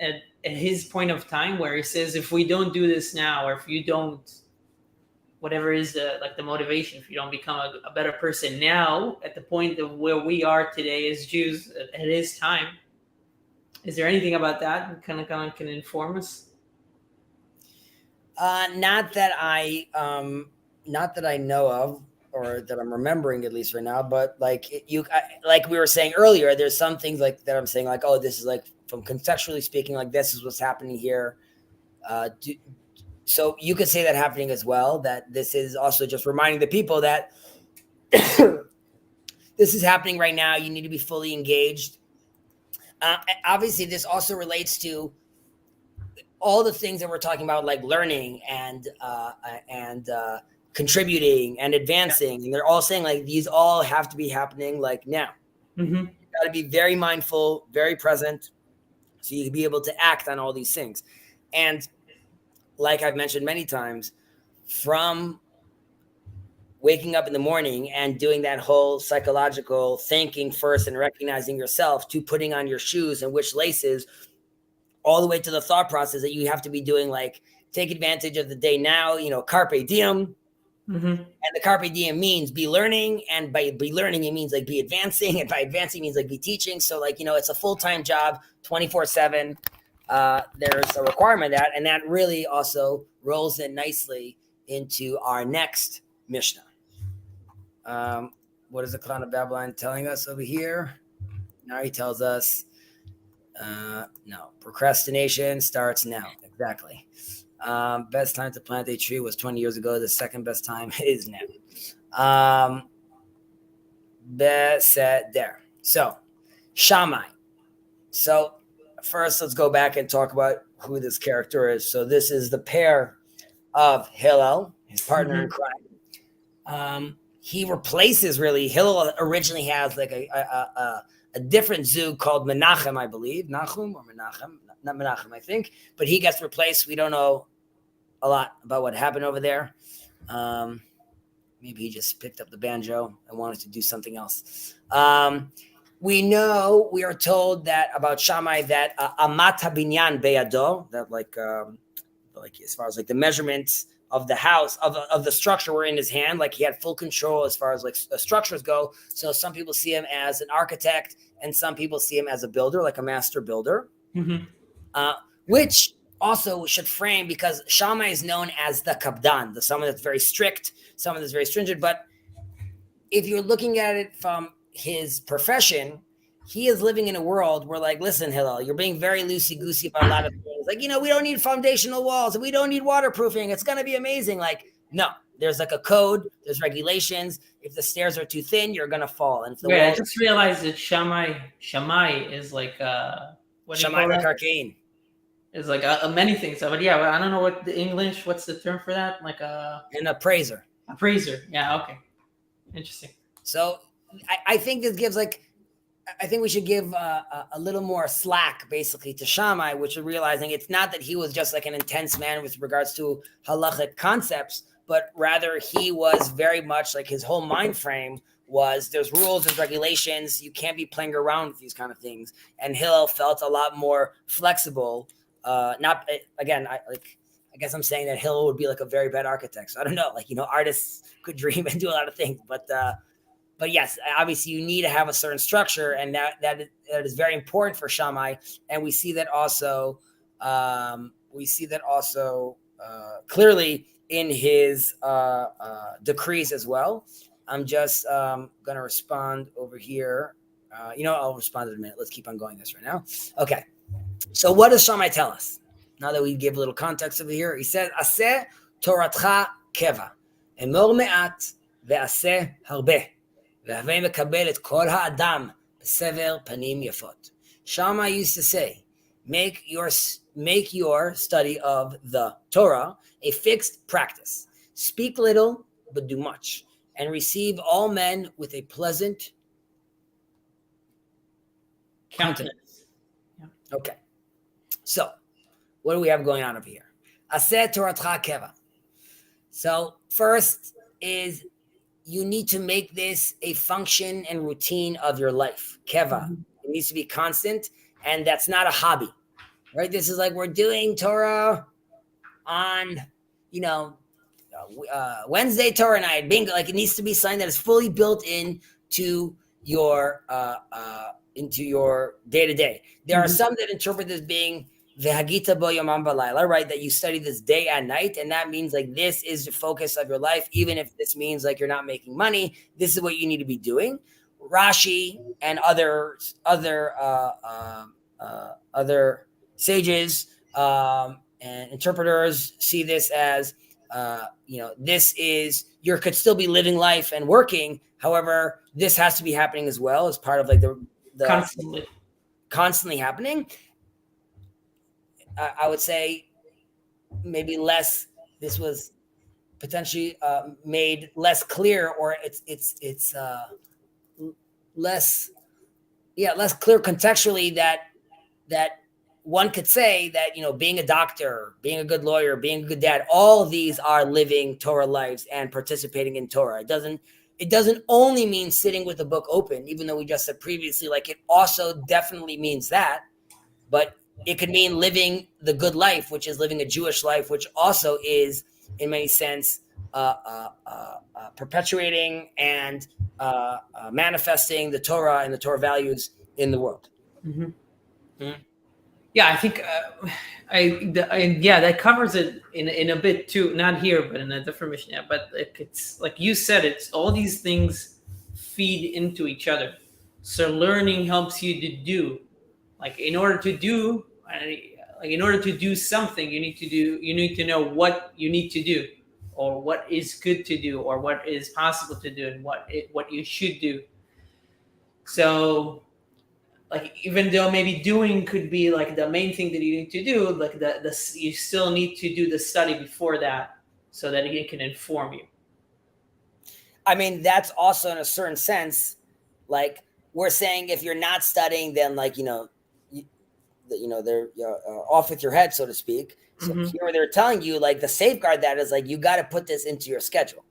at his point of time, where he says, if we don't do this now, or if you don't, whatever is the motivation, if you don't become a better person now, at the point of where we are today as Jews at his time, is there anything about that kind of can inform us? Not that I know of, or that I'm remembering at least right now. But like like we were saying earlier, there's some things like that I'm saying like, oh, this is like, from contextually speaking, like this is what's happening here. So you could say that happening as well. That this is also just reminding the people that this is happening right now. You need to be fully engaged. Obviously, this also relates to all the things that we're talking about, like learning and contributing and advancing. And they're all saying like these all have to be happening like now. Mm-hmm. You got to be very mindful, very present, so you can be able to act on all these things. And like I've mentioned many times, from waking up in the morning and doing that whole psychological thinking first and recognizing yourself, to putting on your shoes and which laces, all the way to the thought process that you have to be doing, like take advantage of the day now, carpe diem. Mm-hmm. And the carpe diem means be learning. And by be learning, it means like be advancing. And by advancing it means like be teaching. So like, it's a full-time job, 24/7. There's a requirement of that. And that really also rolls in nicely into our next Mishnah. What is the clown of Babylon telling us over here? Now he tells us, no, procrastination starts now. Exactly. Best time to plant a tree was 20 years ago. The second best time is now. Beseder. So, Shammai. So, first, let's go back and talk about who this character is. So, this is the pair of Hillel, his partner in crime. He replaces Hillel originally has like a different Zug called Menachem, I believe. Nachum or Menachem? Not Menachem, I think. But he gets replaced. We don't know a lot about what happened over there. Maybe he just picked up the banjo and wanted to do something else. We are told that about Shammai that Amat HaBinyan Beyado, that like as far as like the measurements of the house, of the structure were in his hand, like he had full control as far as like structures go. So some people see him as an architect and some people see him as a builder, like a master builder, which also should frame, because Shammai is known as the Kabdan, someone that's very strict, someone that's very stringent. But if you're looking at it from his profession, he is living in a world where, like, listen, Hillel, you're being very loosey-goosey about a lot of things. Like, we don't need foundational walls, and we don't need waterproofing. It's going to be amazing. Like, no, there's like a code, there's regulations. If the stairs are too thin, you're going to fall. And if the walls... I just realized that Shammai is like Shammai Karkain. It's like many things. But yeah, I don't know what's the term for that? Like an appraiser. Appraiser. Yeah. Okay. Interesting. So I think this gives I think we should give a little more slack basically to Shammai, which is realizing it's not that he was just like an intense man with regards to halachic concepts, but rather he was very much like his whole mind frame was there's rules, there's regulations. You can't be playing around with these kind of things. And Hillel felt a lot more flexible. I guess I'm saying that Hillel would be like a very bad architect. So I don't know, artists could dream and do a lot of things, but yes, obviously you need to have a certain structure, and that is very important for Shammai. And we see that also clearly in his decrees as well. I'm just going to respond over here. I'll respond in a minute. Let's keep on going this right now. Okay. So what does Shammai tell us? Now that we give a little context over here, he says, Aseh Toratcha Keva, Emor Me'at ve'aseh Harbe, ve'havei mekabel et kol ha'adam b'sever panim yafot. Shammai used to say, make your study of the Torah a fixed practice. Speak little, but do much, and receive all men with a pleasant countenance. Yeah. Okay. So, what do we have going on over here? Aseh Toratcha Keva. So, first is you need to make this a function and routine of your life. Keva. Mm-hmm. It needs to be constant, and that's not a hobby, right? This is like we're doing Torah on, Wednesday Torah night, bingo. Like it needs to be something that is fully built into your day to day. There are some that interpret this being v'hagita bo yomam b'layla, right? That you study this day and night, and that means like this is the focus of your life. Even if this means like you're not making money, this is what you need to be doing. Rashi and other sages and interpreters see this as this is you could still be living life and working. However, this has to be happening as well as part of like the constantly happening. I would say maybe less. This was potentially made less clear, or it's less clear contextually that one could say that being a doctor, being a good lawyer, being a good dad, all of these are living Torah lives and participating in Torah. It doesn't only mean sitting with the book open, even though we just said previously, like it also definitely means that, but it could mean living the good life, which is living a Jewish life, which also is, in many sense, perpetuating and manifesting the Torah and the Torah values in the world. Mm-hmm. Mm-hmm. Yeah, I think, that covers it in a bit too. Not here, but in a different mission. Yeah, but it's like you said, it's all these things feed into each other. So learning helps you to do. Like in order to do, like in order to do something, you need to know what you need to do, or what is good to do, or what is possible to do, and what you should do. So, like, even though maybe doing could be like the main thing that you need to do, like you still need to do the study before that, so that it can inform you. I mean, that's also in a certain sense, like we're saying, if you're not studying, then like they're off with your head, so to speak. So here they're telling you, like, the safeguard that is like, you got to put this into your schedule,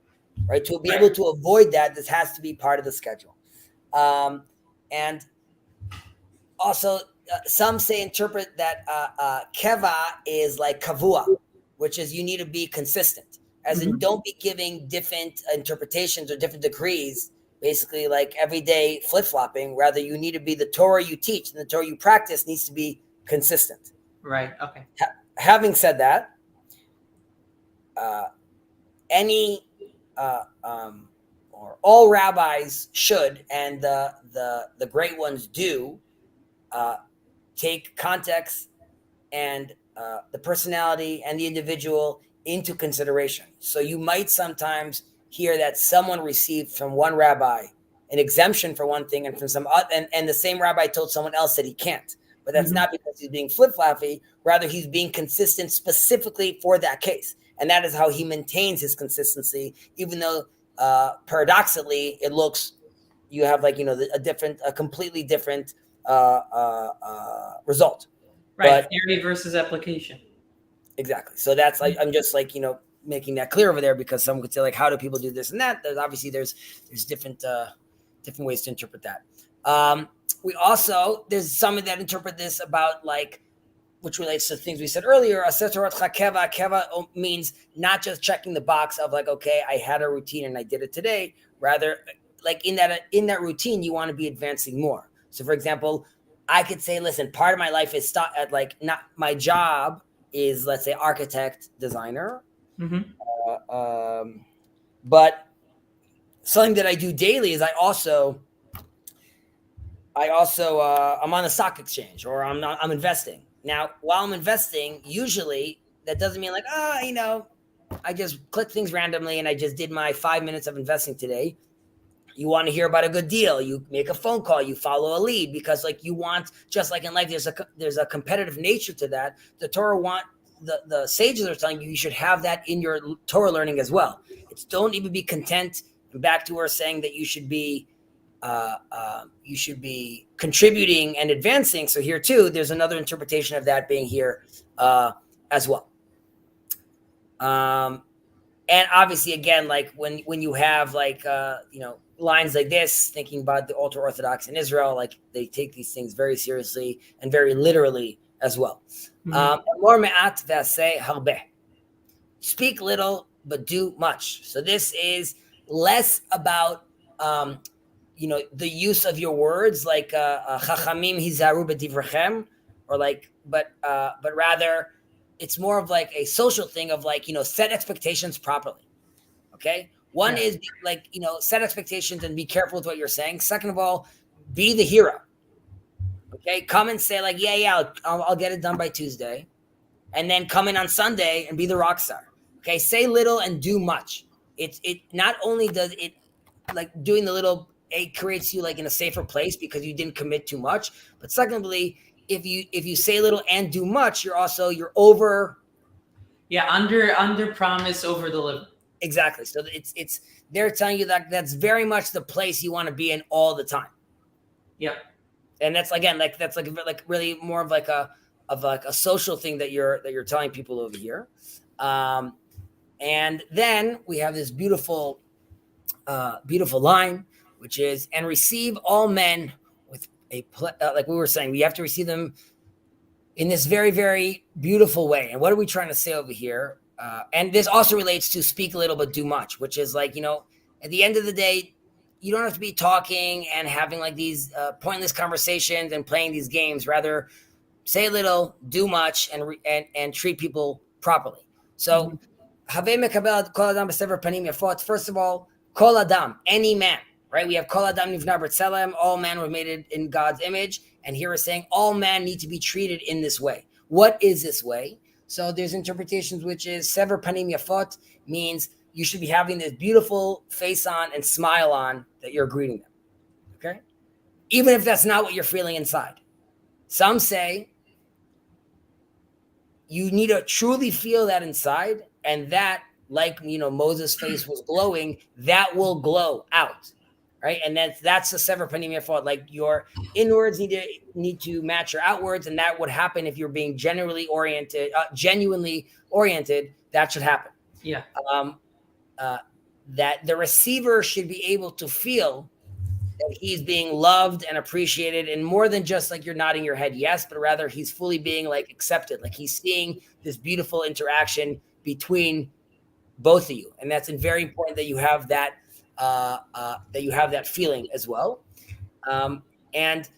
right? To be able to avoid that, this has to be part of the schedule. And also, some interpret that keva is like kavua, which is you need to be consistent, as in don't be giving different interpretations or different decrees, basically like every day flip-flopping. Rather, you need to be the Torah you teach and the Torah you practice needs to be consistent. Right. Okay. Having said that, or all rabbis should, and the great ones do, take context and the personality and the individual into consideration. So you might sometimes hear that someone received from one rabbi an exemption for one thing, and from some and the same rabbi told someone else that he can't. But that's not because he's being flip-floppy. Rather, he's being consistent specifically for that case. And that is how he maintains his consistency, even though paradoxically it looks, you have like, a completely different result. Right. Theory versus application. Exactly. So that's like, I'm just like, making that clear over there, because someone could say like, how do people do this and that? There's obviously there's different ways to interpret that. There's some that interpret this about like, which relates to things we said earlier. Keva means not just checking the box of like, okay, I had a routine and I did it today. Rather, like in that routine, you want to be advancing more. So for example, I could say, listen, part of my life is not my job is, let's say, architect, designer. But something that I do daily is I'm on the stock exchange, or I'm investing. Now, while I'm investing, usually that doesn't mean like, I just click things randomly and I just did my 5 minutes of investing today. You want to hear about a good deal, you make a phone call, you follow a lead, because like you want, just like in life, there's a competitive nature to that. The Torah the sages are telling you should have that in your Torah learning as well. It's don't even be content. And back to her saying that you should be contributing and advancing. So here too, there's another interpretation of that being here as well. And obviously, again, like when you have like lines like this, thinking about the ultra Orthodox in Israel, like they take these things very seriously and very literally as well. More me'at ve'aseh harbeh. Speak little but do much. So this is less about the use of your words, like chachamim hizaru b'divrachem, or like, but rather it's more of like a social thing of like, set expectations properly. Okay. One is like, set expectations and be careful with what you're saying. Second of all, be the hero. Okay. Come and say like, I'll get it done by Tuesday. And then come in on Sunday and be the rock star. Okay. Say little and do much. It not only does it, like doing the little, it creates you like in a safer place because you didn't commit too much. But secondly, if you say little and do much, you're over. Yeah, under promise, over deliver. Exactly. So it's they're telling you that that's very much the place you want to be in all the time. Yep. And that's again like really more of like a social thing that you're telling people over here. And then we have this beautiful line, which is, and receive all men with like we were saying, we have to receive them in this very, very beautiful way. And what are we trying to say over here? And this also relates to speak a little but do much, which is like, at the end of the day, you don't have to be talking and having like these pointless conversations and playing these games. Rather, say a little, do much, and treat people properly. So, first of all, kol adam, any man, right? We have kol adam nivna b'tzelem, all men were made in God's image. And here we're saying all men need to be treated in this way. what is this way? So there's interpretations, which is sever panim yafot means you should be having this beautiful face on and smile on that you're greeting them. Okay? Even if that's not what you're feeling inside. Some say you need to truly feel that inside, and that, like, Moses' face was glowing, that will glow out. Right? And that's the sever panim yafot. Like, your inwards need to match your outwards, and that would happen if you're being genuinely oriented. That should happen. Yeah. That the receiver should be able to feel that he's being loved and appreciated, and more than just like you're nodding your head yes, but rather he's fully being like accepted, like he's seeing this beautiful interaction between both of you. And that's very important that you have that feeling as well. And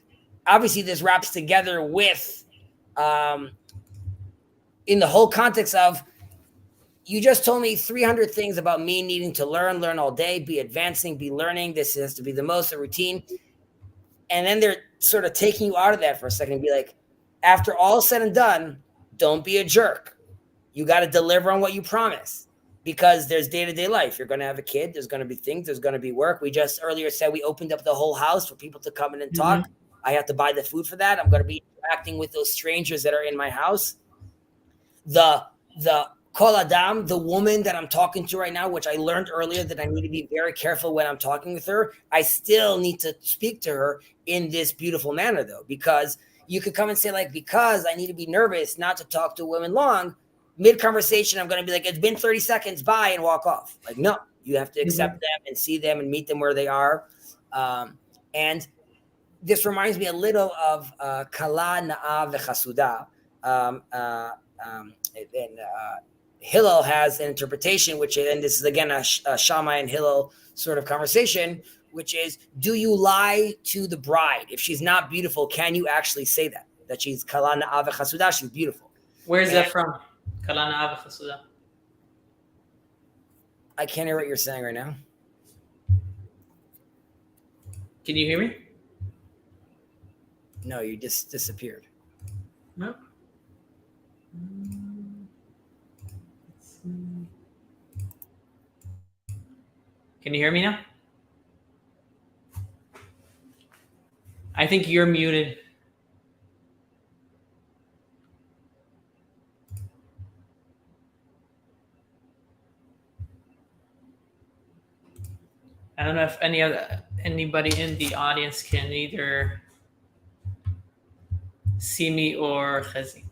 obviously this wraps together with in the whole context of, you just told me 300 things about me needing to learn all day, be advancing, be learning. This has to be the most, a routine. And then they're sort of taking you out of that for a second and be like, after all said and done, don't be a jerk. You got to deliver on what you promise, because there's day-to-day life. You're going to have a kid. There's going to be things. There's going to be work. We just earlier said we opened up the whole house for people to come in and talk. I have to buy the food for that. I'm going to be interacting with those strangers that are in my house. The Kol Adam, the woman that I'm talking to right now, which I learned earlier that I need to be very careful when I'm talking with her, I still need to speak to her in this beautiful manner, though, because you could come and say, like, because I need to be nervous not to talk to women long, mid-conversation, I'm going to be like, it's been 30 seconds, bye, and walk off. Like, no, you have to accept them and see them and meet them where they are. And this reminds me a little of Kala Na'av V'Chasuda. Hillel has an interpretation, which, and this is again a Shammai and Hillel sort of conversation, which is, do you lie to the bride? If she's not beautiful, can you actually say that she's Kala Na'av V'Chasuda, she's beautiful? Where's that from? Kala Na'av V'Chasuda. I can't hear what you're saying right now. Can you hear me? No, you just disappeared. No. Can you hear me now? I think you're muted. I don't know if anybody in the audience can either see me or Chezi.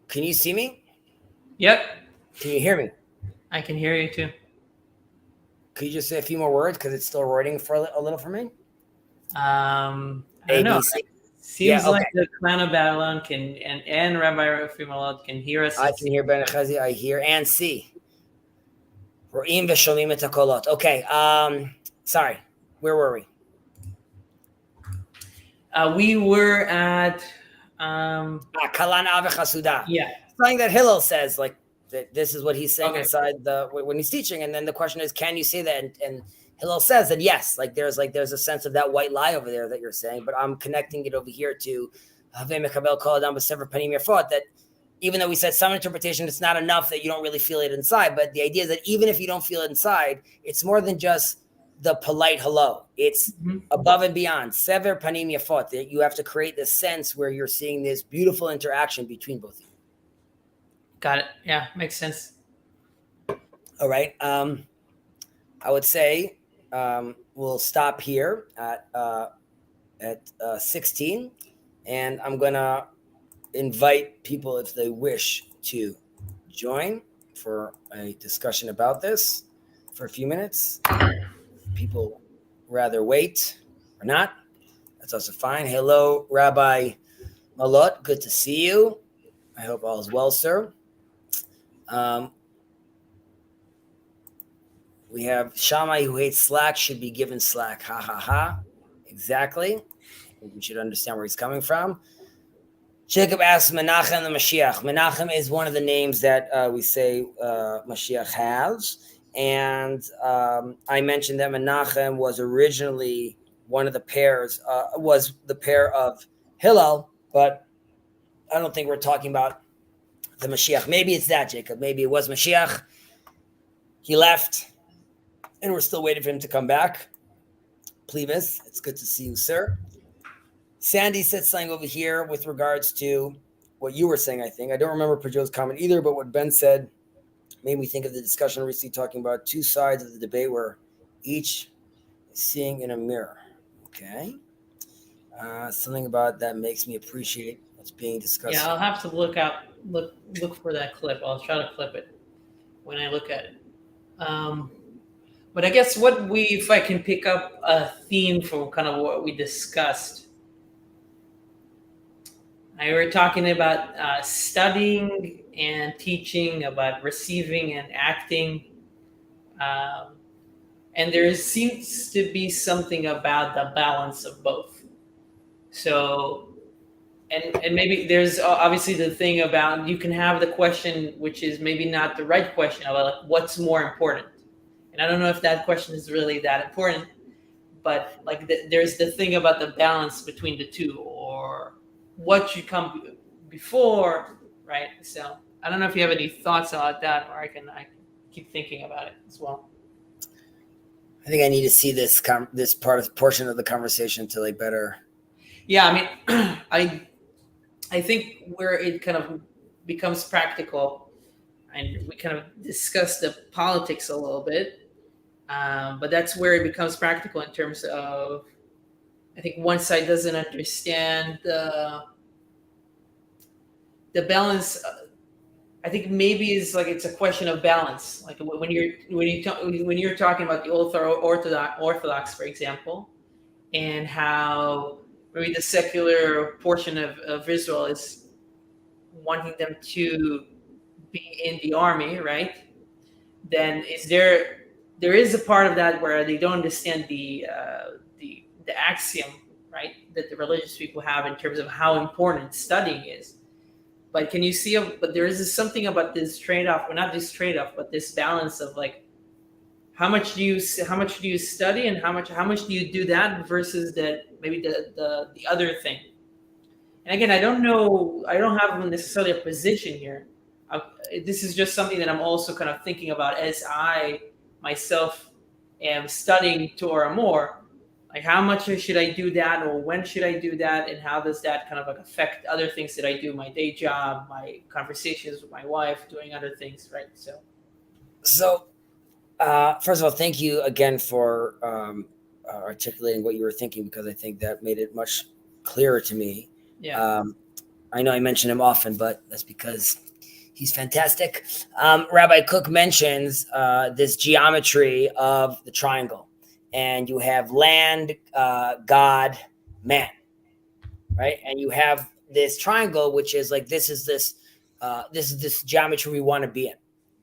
Can you see me? Yep. Can you hear me? I can hear you too. Could you just say a few more words, because it's still writing for a little for me? I don't know. Seems like the clan of Babylon can and Rabbi Rafi Malad can hear us. I can hear Ben Chezi. I hear and see. Ro'im v'shomim et hakolot. Okay. Sorry. Where were we? We were at Kala Na'av V'Chasuda. Yeah. Something that Hillel says, like, that this is what he's saying inside when he's teaching, and then the question is, can you say that? And Hillel says that yes, like there's a sense of that white lie over there that you're saying, but I'm connecting it over here to Havei Mekabel Kol Adam B'Sever Panim Yafot, that even though we said some interpretation, it's not enough that you don't really feel it inside, but the idea is that even if you don't feel it inside, it's more than just the polite hello. It's above and beyond. Sever Panim Yafot, that you have to create this sense where you're seeing this beautiful interaction between both of you. Got it. Yeah, makes sense. All right. I would say we'll stop here at 16, and I'm gonna invite people, if they wish, to join for a discussion about this for a few minutes. People rather wait or not. That's also fine. Hello, Rabbi Malot. Good to see you. I hope all is well, sir. We have Shammai, who hates slack, should be given slack. Ha ha ha. Exactly. I think we should understand where he's coming from. Jacob asks Menachem the Mashiach. Menachem is one of the names that we say Mashiach has. And I mentioned that Menachem was originally one of the pairs, was the pair of Hillel, but I don't think we're talking about the Mashiach. Maybe it's that, Jacob. Maybe it was Mashiach. He left, and we're still waiting for him to come back. Plevis, it's good to see you, sir. Sandy said something over here with regards to what you were saying, I think. I don't remember Pajot's comment either, but what Ben said made me think of the discussion recently talking about two sides of the debate where each is seeing in a mirror. Okay. Something about that makes me appreciate what's being discussed. Yeah, I'll have to look for that clip. I'll try to clip it when I look at it. But I guess if I can pick up a theme from kind of what we discussed. We were talking about studying and teaching, about receiving and acting. And there seems to be something about the balance of both. So, and maybe there's obviously the thing about, you can have the question, which is maybe not the right question, about like, what's more important? And I don't know if that question is really that important, but like there's the thing about the balance between the two, or what should come before, right? So I don't know if you have any thoughts about that, or I can keep thinking about it as well. I think I need to see this portion of the conversation to like better. Yeah, I mean, I think where it kind of becomes practical, and we kind of discussed the politics a little bit, but that's where it becomes practical in terms of, I think one side doesn't understand the balance. I think maybe it's a question of balance. Like when you're talking about the Orthodox, for example, and how maybe the secular portion of Israel is wanting them to be in the army, right? Then there is a part of that where they don't understand the axiom, right, that the religious people have in terms of how important studying is. But can you see? But there is something about this trade-off, or not this trade-off, but this balance of like, how much do you study, and how much do you do that versus that maybe the other thing. And again, I don't know. I don't have necessarily a position here. This is just something that I'm also kind of thinking about as I myself am studying Torah more. Like, how much should I do that, or when should I do that, and how does that kind of like affect other things that I do, my day job, my conversations with my wife, doing other things, right? So first of all, thank you again for articulating what you were thinking, because I think that made it much clearer to me. Yeah. I know I mention him often, but that's because he's fantastic. Rabbi Cook mentions this geometry of the triangle. And you have land, God, man, right? And you have this triangle, which is like this is this geometry we want to be in,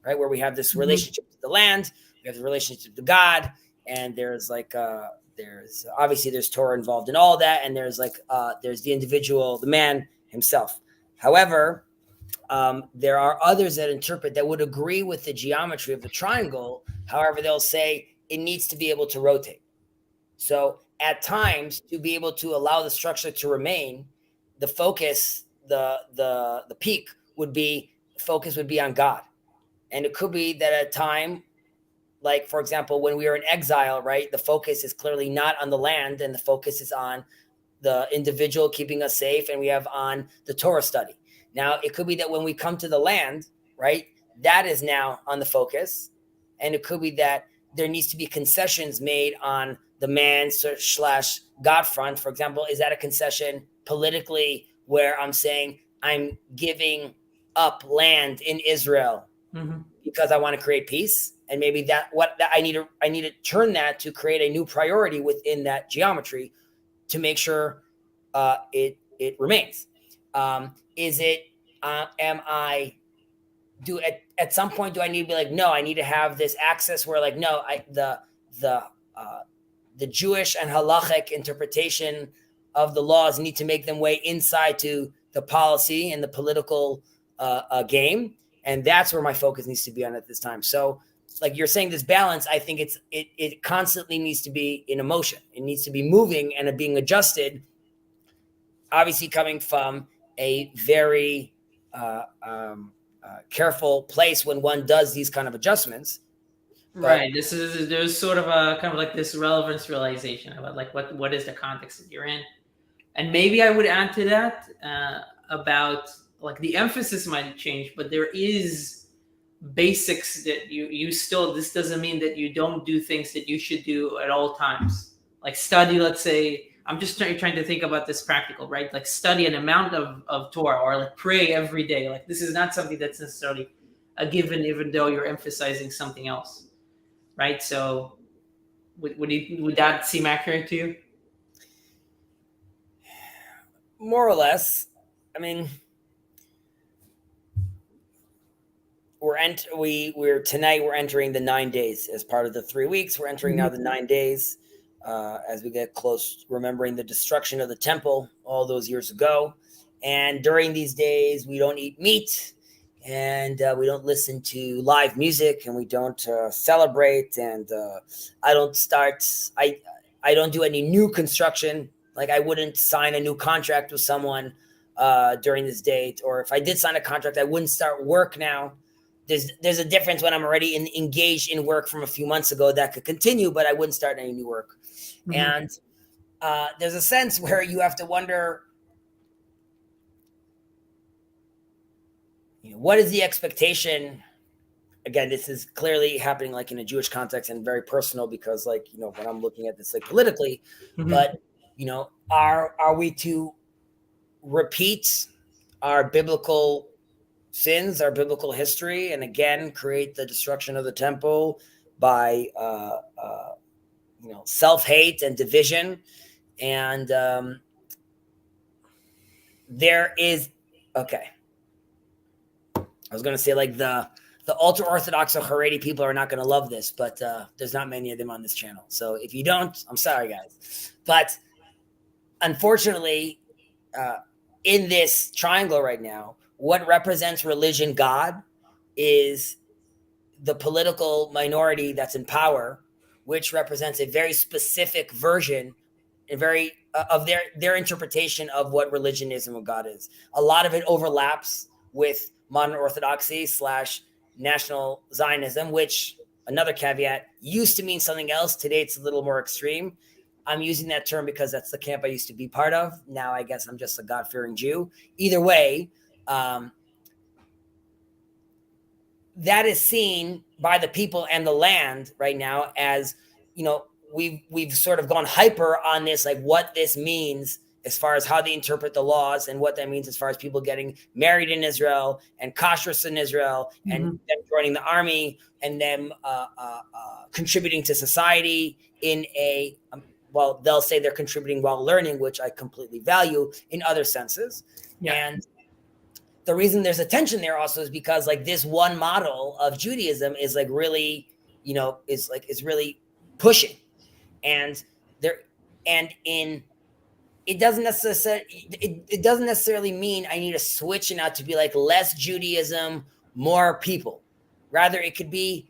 right? Where we have this relationship to the land, we have the relationship to God, and there's like there's obviously there's Torah involved in all that, and there's like there's the individual, the man himself. However, there are others that interpret that would agree with the geometry of the triangle. However, they'll say it needs to be able to rotate. So at times, to be able to allow the structure to remain, the focus, the peak would be on God. And it could be that at a time, like, for example, when we are in exile, right, the focus is clearly not on the land, and the focus is on the individual keeping us safe, and we have on the Torah study. Now, it could be that when we come to the land, right, that is now on the focus. And it could be that there needs to be concessions made on the man/God front. For example, is that a concession politically where I'm saying I'm giving up land in Israel because I want to create peace? And maybe I need to turn that to create a new priority within that geometry to make sure it remains. Is it at some point do I need to be like, no, I need to have this access where like, no, the Jewish and halachic interpretation of the laws need to make them way inside to the policy and the political game. And that's where my focus needs to be on at this time. So like you're saying, this balance, I think it constantly needs to be in emotion. It needs to be moving and being adjusted. obviously coming from a very careful place when one does these kind of adjustments. Right. There's sort of a kind of like this relevance realization about like what is the context that you're in, and maybe I would add to that about like the emphasis might change, but there is basics that you still. This doesn't mean that you don't do things that you should do at all times. Like study, let's say. I'm just trying to think about this practical, right? Like study an amount of Torah, or like pray every day. Like this is not something that's necessarily a given, even though you're emphasizing something else, right? So would that seem accurate to you? More or less. I mean, we're tonight we're entering the 9 days as part of the 3 weeks. We're entering now the 9 days as we get close, remembering the destruction of the temple all those years ago. And during these days, we don't eat meat, and we don't listen to live music, and we don't celebrate. And I don't do any new construction. Like I wouldn't sign a new contract with someone during this date, or if I did sign a contract, I wouldn't start work now. There's a difference when I'm already engaged in work from a few months ago that could continue, but I wouldn't start any new work. And there's a sense where you have to wonder, what is the expectation? Again, this is clearly happening like in a Jewish context and very personal because like, when I'm looking at this like politically, but are we to repeat our biblical sins, our biblical history, and again create the destruction of the temple by self-hate and division? And there is I was going to say like the ultra-Orthodox or Haredi people are not going to love this, but there's not many of them on this channel. So if you don't, I'm sorry, guys. But unfortunately, in this triangle right now, what represents religion, God, is the political minority that's in power, which represents a very specific version, a very of their interpretation of what religion is and what God is. A lot of it overlaps with modern Orthodoxy / National Zionism, which, another caveat, used to mean something else. Today it's a little more extreme. I'm using that term because that's the camp I used to be part of. Now I guess I'm just a God-fearing Jew. Either way, that is seen by the people and the land right now as, we've sort of gone hyper on this, like what this means as far as how they interpret the laws and what that means as far as people getting married in Israel and kashrus in Israel and them joining the army and them contributing to society in a, well, they'll say they're contributing while learning, which I completely value in other senses. Yeah. And the reason there's a tension there also is because like this one model of Judaism is like really, is really pushing. And it doesn't necessarily mean I need to switch it out to be like less Judaism, more people. Rather, it could be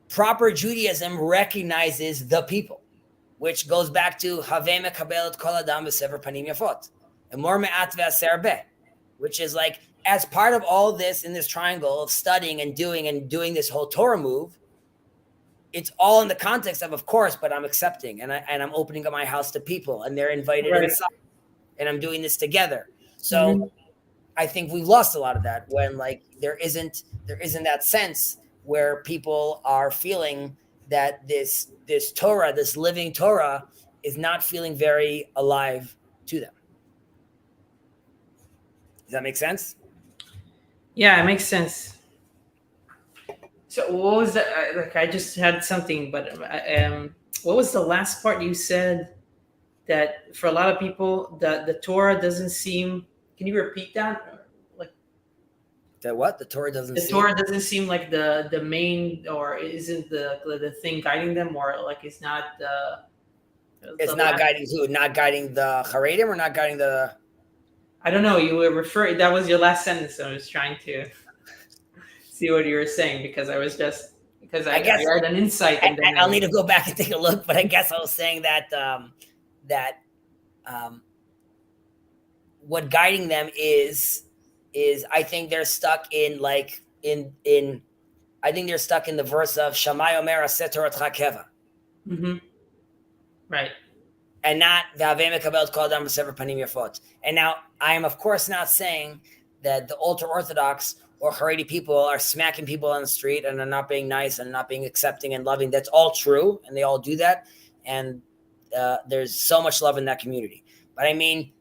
proper Judaism recognizes the people, which goes back to Haveh mekabel et kol adam b'sefer panim yafot, and more me'at ve'aser beh, which is like as part of all this in this triangle of studying and doing this whole Torah move. It's all in the context of course, but I'm accepting and I'm opening up my house to people and they're invited inside and I'm doing this together. So I think we've lost a lot of that when like there isn't that sense where people are feeling that this Torah, this living Torah is not feeling very alive to them. Does that make sense? Yeah, it makes sense. So what was that? Like I just had something, but what was the last part you said? That for a lot of people, the Torah doesn't seem. Can you repeat that? Like that what the Torah doesn't. The Torah doesn't seem like the main, or isn't the thing guiding them, or like it's not the. It's not guiding who? Not guiding the Haredim, or not guiding the. I don't know. You were referring. That was your last sentence. So I was trying to see what you were saying because I guess I had an insight. I'll need to go back and take a look, but I guess I was saying that what guiding them is I think they're stuck in like in I think they're stuck in the verse of Shammai Omer Aseh Toratcha Keva. Right. And not V'havei mekabel kol adam b'sefer panim yafot. And now I am of course not saying that the ultra orthodox or Haredi people are smacking people on the street and are not being nice and not being accepting and loving. That's all true, and they all do that. And there's so much love in that community. But I mean,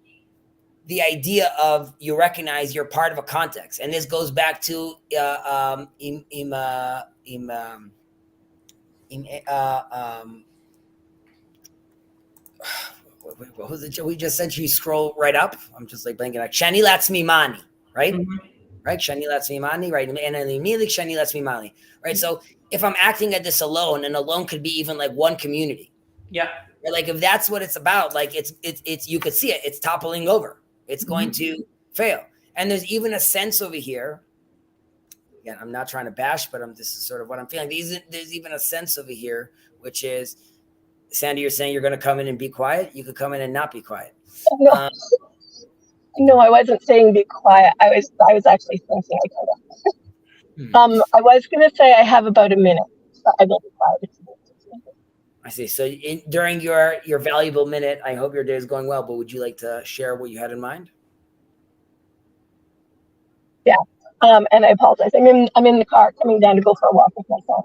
the idea of you recognize you're part of a context, and this goes back to what was it we just said? You scroll right up. I'm just like blanking. Like Shani Latzmi Mani, right? Right? Shani Latzmi Mani, right? And immediately Shani Latzmi Mani, right? So if I'm acting at this alone, and alone could be even like one community. Yeah. Right? Like if that's what it's about, like it's you could see it. It's toppling over. It's going to fail. And there's even a sense over here. Again, I'm not trying to bash, but this is sort of what I'm feeling. There's even a sense over here, which is, Sandy, you're saying you're going to come in and be quiet. You could come in and not be quiet. No, I wasn't saying be quiet. I was actually thinking I could have. I was going to say I have about a minute, but I will be quiet. I see. So during your valuable minute, I hope your day is going well, but would you like to share what you had in mind? Yeah. And I apologize. I'm in the car coming down to go for a walk with my son.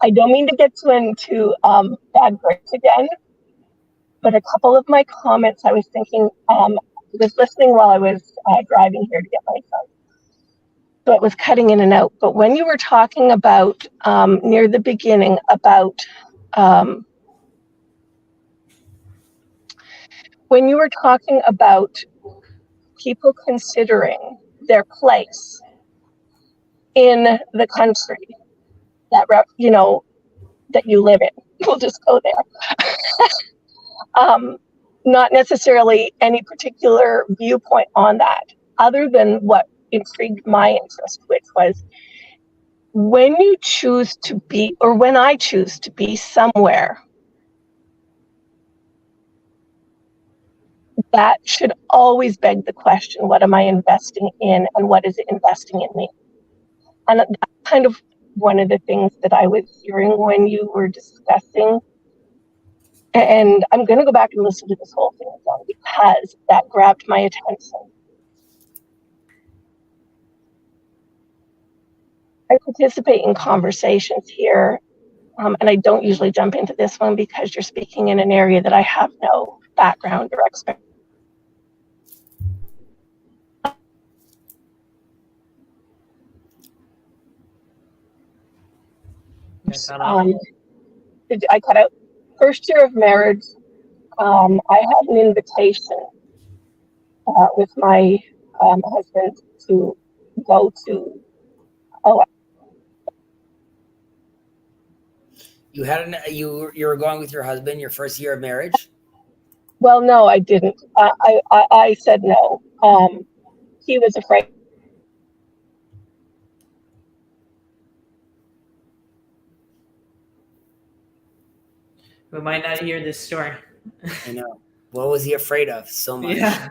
I don't mean to get into bad grades again, but a couple of my comments I was thinking, I was listening while I was driving here to get my son. So it was cutting in and out. But when you were talking about near the beginning about when you were talking about people considering their place in the country that that you live in, we'll just go there. Not necessarily any particular viewpoint on that, other than what intrigued my interest, which was when you choose to be, or when I choose to be somewhere, that should always beg the question, what am I investing in, and what is it investing in me? And that's kind of one of the things that I was hearing when you were discussing. And I'm going to go back and listen to this whole thing again because that grabbed my attention. I participate in conversations here, and I don't usually jump into this one because you're speaking in an area that I have no background or expertise. I cut out. First year of marriage, I had an invitation with my husband to go to. You had you were going with your husband your first year of marriage? Well, no, I didn't. I said no. He was afraid. We might not hear this story. I know. What was he afraid of so much? Yeah.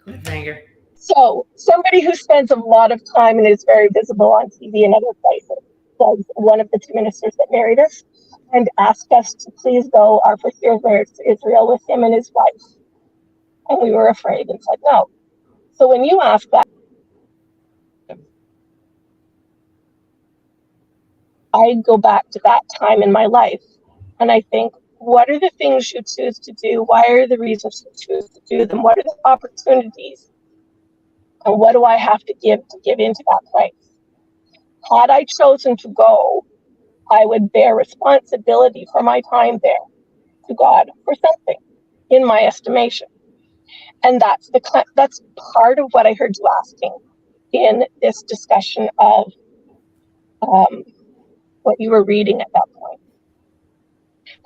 Cliffhanger. So somebody who spends a lot of time and is very visible on TV and other places was one of the two ministers that married us and asked us to please go our first year of marriage to Israel with him and his wife. And we were afraid and said no. So when you ask that, I go back to that time in my life and I think, what are the things you choose to do? Why are the reasons you choose to do them? What are the opportunities? And what do I have to give into that place? Had I chosen to go, I would bear responsibility for my time there to God for something, in my estimation. And that's part of what I heard you asking in this discussion of what you were reading at that point.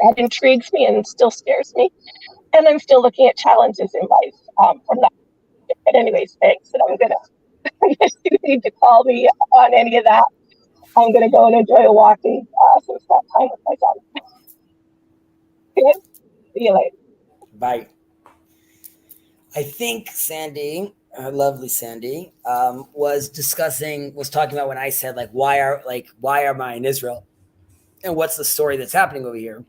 That intrigues me and still scares me. And I'm still looking at challenges in life from that. But anyways, thanks. And I'm unless you need to call me on any of that, I'm going to go and enjoy a walk and some spend time with my son. Good? See you later. Bye. I think Sandy, lovely Sandy, was talking about when I said why am I in Israel, and what's the story that's happening over here.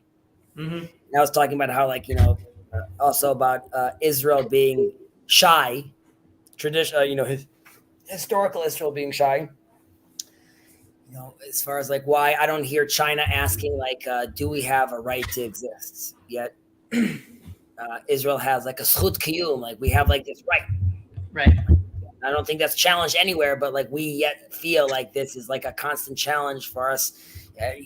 Mm-hmm. And I was talking about how also about Israel being shy, historical Israel being shy. As far as why I don't hear China asking do we have a right to exist yet? Israel has a schut kiyum, we have this right. Right. I don't think that's challenged anywhere, but we yet feel like this is a constant challenge for us.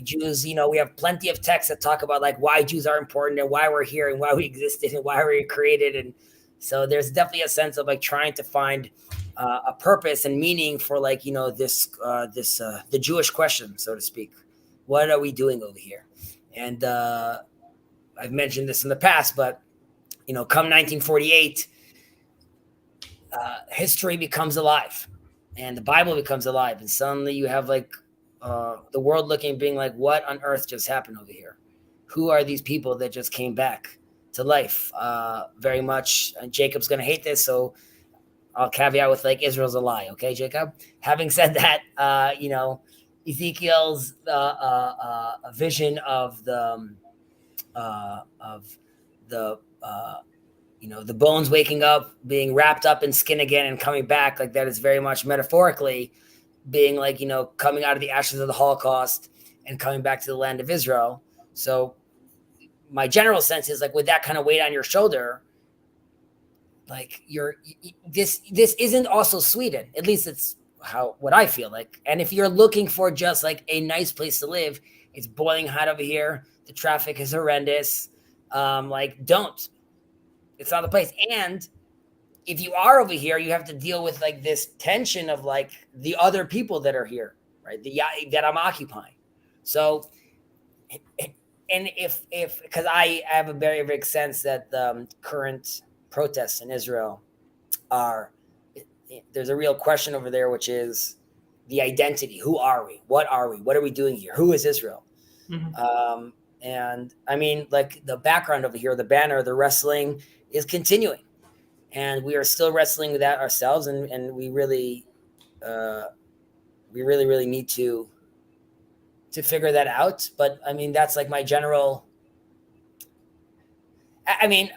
Jews, we have plenty of texts that talk about why Jews are important and why we're here and why we existed and why we were created. And so there's definitely a sense of trying to find a purpose and meaning for the Jewish question, so to speak. What are we doing over here? And I've mentioned this in the past, but come 1948, history becomes alive, and the Bible becomes alive, and suddenly you have the world looking, being what on earth just happened over here? Who are these people that just came back to life? Very much, and Jacob's going to hate this, so I'll caveat with Israel's a lie. Okay, Jacob. Having said that, Ezekiel's a vision of the the bones waking up, being wrapped up in skin again and coming back, that is very much metaphorically being coming out of the ashes of the Holocaust and coming back to the land of Israel. So my general sense is with that kind of weight on your shoulder, this isn't also Sweden. At least it's what I feel like. And if you're looking for just a nice place to live, it's boiling hot over here. The traffic is horrendous. Don't. It's not the place. And if you are over here, you have to deal with this tension of the other people that are here, right? That I'm occupying. So, and if because I have a very big sense that the current protests in Israel there's a real question over there, which is the identity. Who are we? What are we? What are we doing here? Who is Israel? Mm-hmm. And I mean, the background over here, the banner, the wrestling is continuing, and we are still wrestling with that ourselves. And we really need to figure that out. But I mean, that's my general, I mean,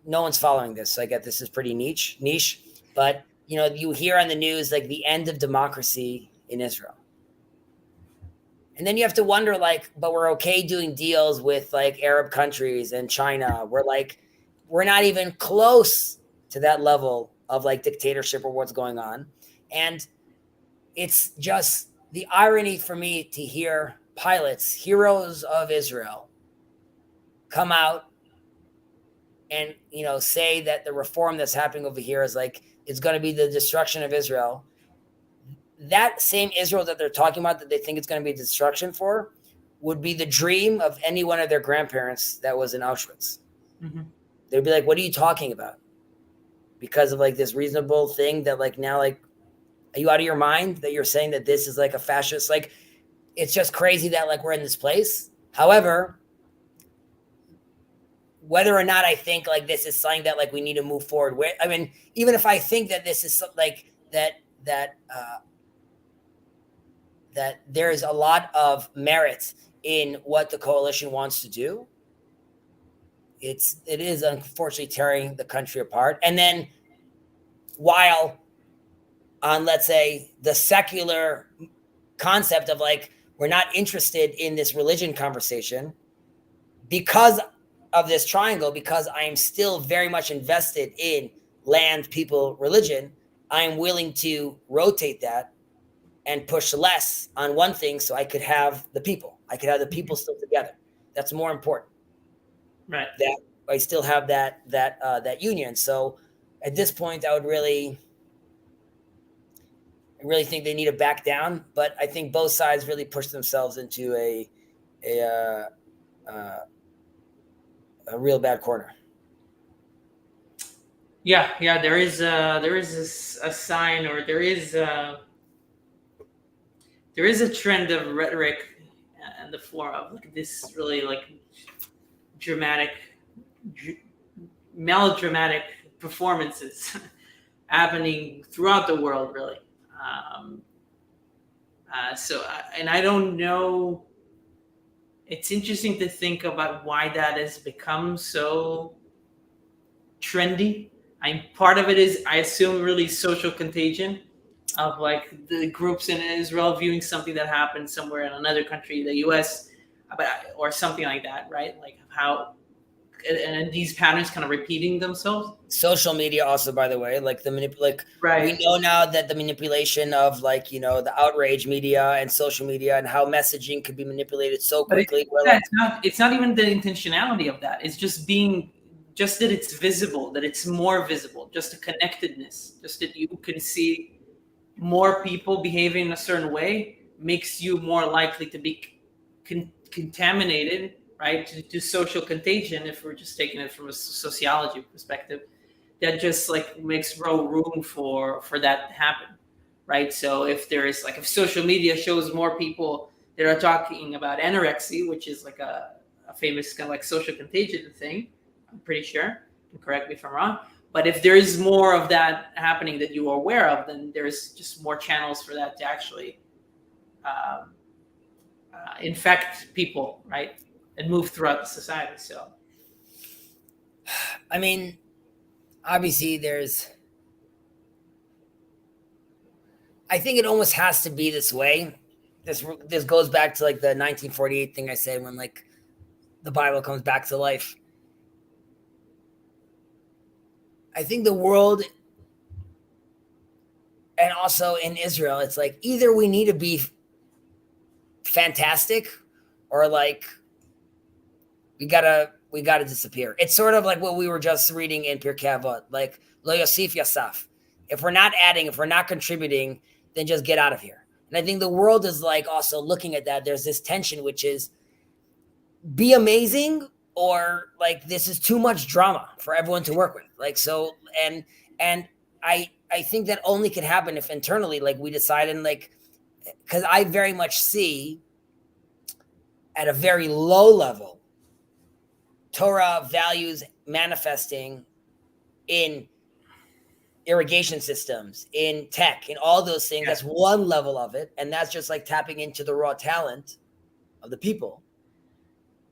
no one's following this. So I get this is pretty niche, but you hear on the news, the end of democracy in Israel. And then you have to wonder, but we're okay doing deals with Arab countries and China. We're not even close to that level of dictatorship or what's going on. And it's just the irony for me to hear pilots, heroes of Israel, come out and, say that the reform that's happening over here is it's going to be the destruction of Israel. That same Israel that they're talking about, that they think it's going to be destruction for, would be the dream of any one of their grandparents that was in Auschwitz. Mm-hmm. They'd be what are you talking about? Because of this reasonable thing that now, are you out of your mind that you're saying that this is a fascist? It's just crazy that we're in this place. However, whether or not I think this is something that we need to move forward with, I mean, even if I think that this is that there is a lot of merit in what the coalition wants to do, it is unfortunately tearing the country apart. And then while on, let's say, the secular concept of we're not interested in this religion conversation, because of this triangle, because I am still very much invested in land, people, religion, I am willing to rotate that and push less on one thing so I could have the people. I could have the people still together. That's more important. Right. That I still have that union. So at this point, I really think they need to back down. But I think both sides really push themselves into a real bad corner. Yeah. There is a sign, or there is a trend of rhetoric in the form of this really dramatic melodramatic performances happening throughout the world, really. And I don't know. It's interesting to think about why that has become so trendy. Part of it is, I assume, really social contagion of like the groups in Israel viewing something that happened somewhere in another country, the U.S., or something like that, right? Like how, and these patterns kind of repeating themselves. Social media also, by the way, like Right. We know now that the manipulation of the outrage media and social media and how messaging could be manipulated so quickly. It's not even the intentionality of that. It's just that it's visible, that it's more visible, just a connectedness, just that you can see more people behaving in a certain way makes you more likely to be contaminated, right, to social contagion, if we're just taking it from a sociology perspective. That just like makes room for that to happen, right? So if social media shows more people that are talking about anorexia, which is like a famous kind of like social contagion thing, I'm pretty sure, and correct me if I'm wrong, but if there is more of that happening that you are aware of, then there's just more channels for that to actually infect people, right, and move throughout the society. So, I mean, obviously I think it almost has to be this way. This goes back to like the 1948 thing I said, when like the Bible comes back to life. I think the world, and also in Israel, it's like either we need to be fantastic, or like we gotta disappear. It's sort of like what we were just reading in Pirkei Avot, like Lo Yosif Yasaf. If we're not adding, if we're not contributing, then just get out of here. And I think the world is like also looking at that. There's this tension, which is be amazing, or like this is too much drama for everyone to work with. Like, so, and I think that only can happen if internally, like we decide, and like, because I very much see at a very low level Torah values manifesting in irrigation systems, in tech, in all those things. Yeah. That's one level of it. And that's just like tapping into the raw talent of the people.